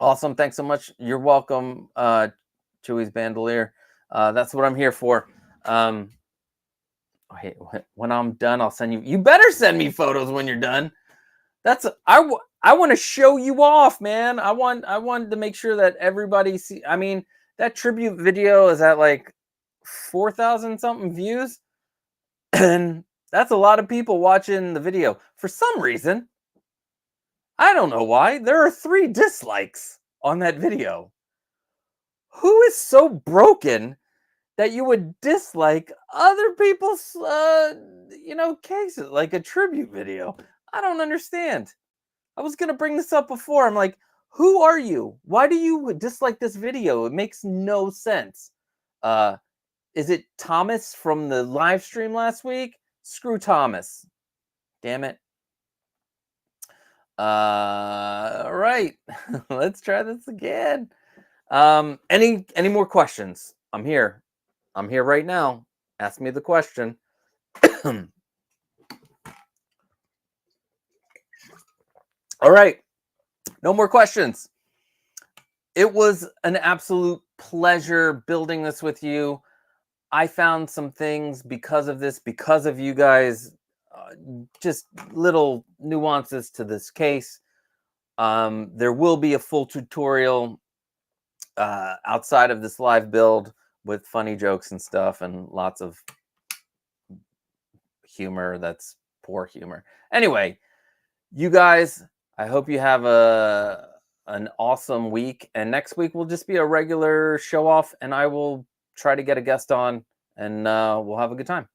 Awesome. Thanks so much. You're welcome, Chewy's Bandolier. That's what I'm here for. Hey, when I'm done, I'll send you. You better send me photos when you're done. I want to show you off, man. I wanted to make sure that everybody see. I mean, that tribute video is at like 4,000 something views, and that's a lot of people watching the video. For some reason, I don't know why, there are 3 dislikes on that video. Who is so broken that you would dislike other people's cases, like a tribute video? I don't understand. I was gonna bring this up before. I'm like, who are you? Why do you dislike this video? It makes no sense. Is it Thomas from the live stream last week? Screw Thomas. Damn it. All right. Let's try this again. Any more questions? I'm here. I'm here right now. Ask me the question. All right. No more questions. It was an absolute pleasure building this with you. I found some things because of this, because of you guys, just little nuances to this case. There will be a full tutorial outside of this live build with funny jokes and stuff and lots of humor that's poor humor. Anyway, you guys, I hope you have an awesome week. And next week will just be a regular show off, and I will try to get a guest on, and we'll have a good time.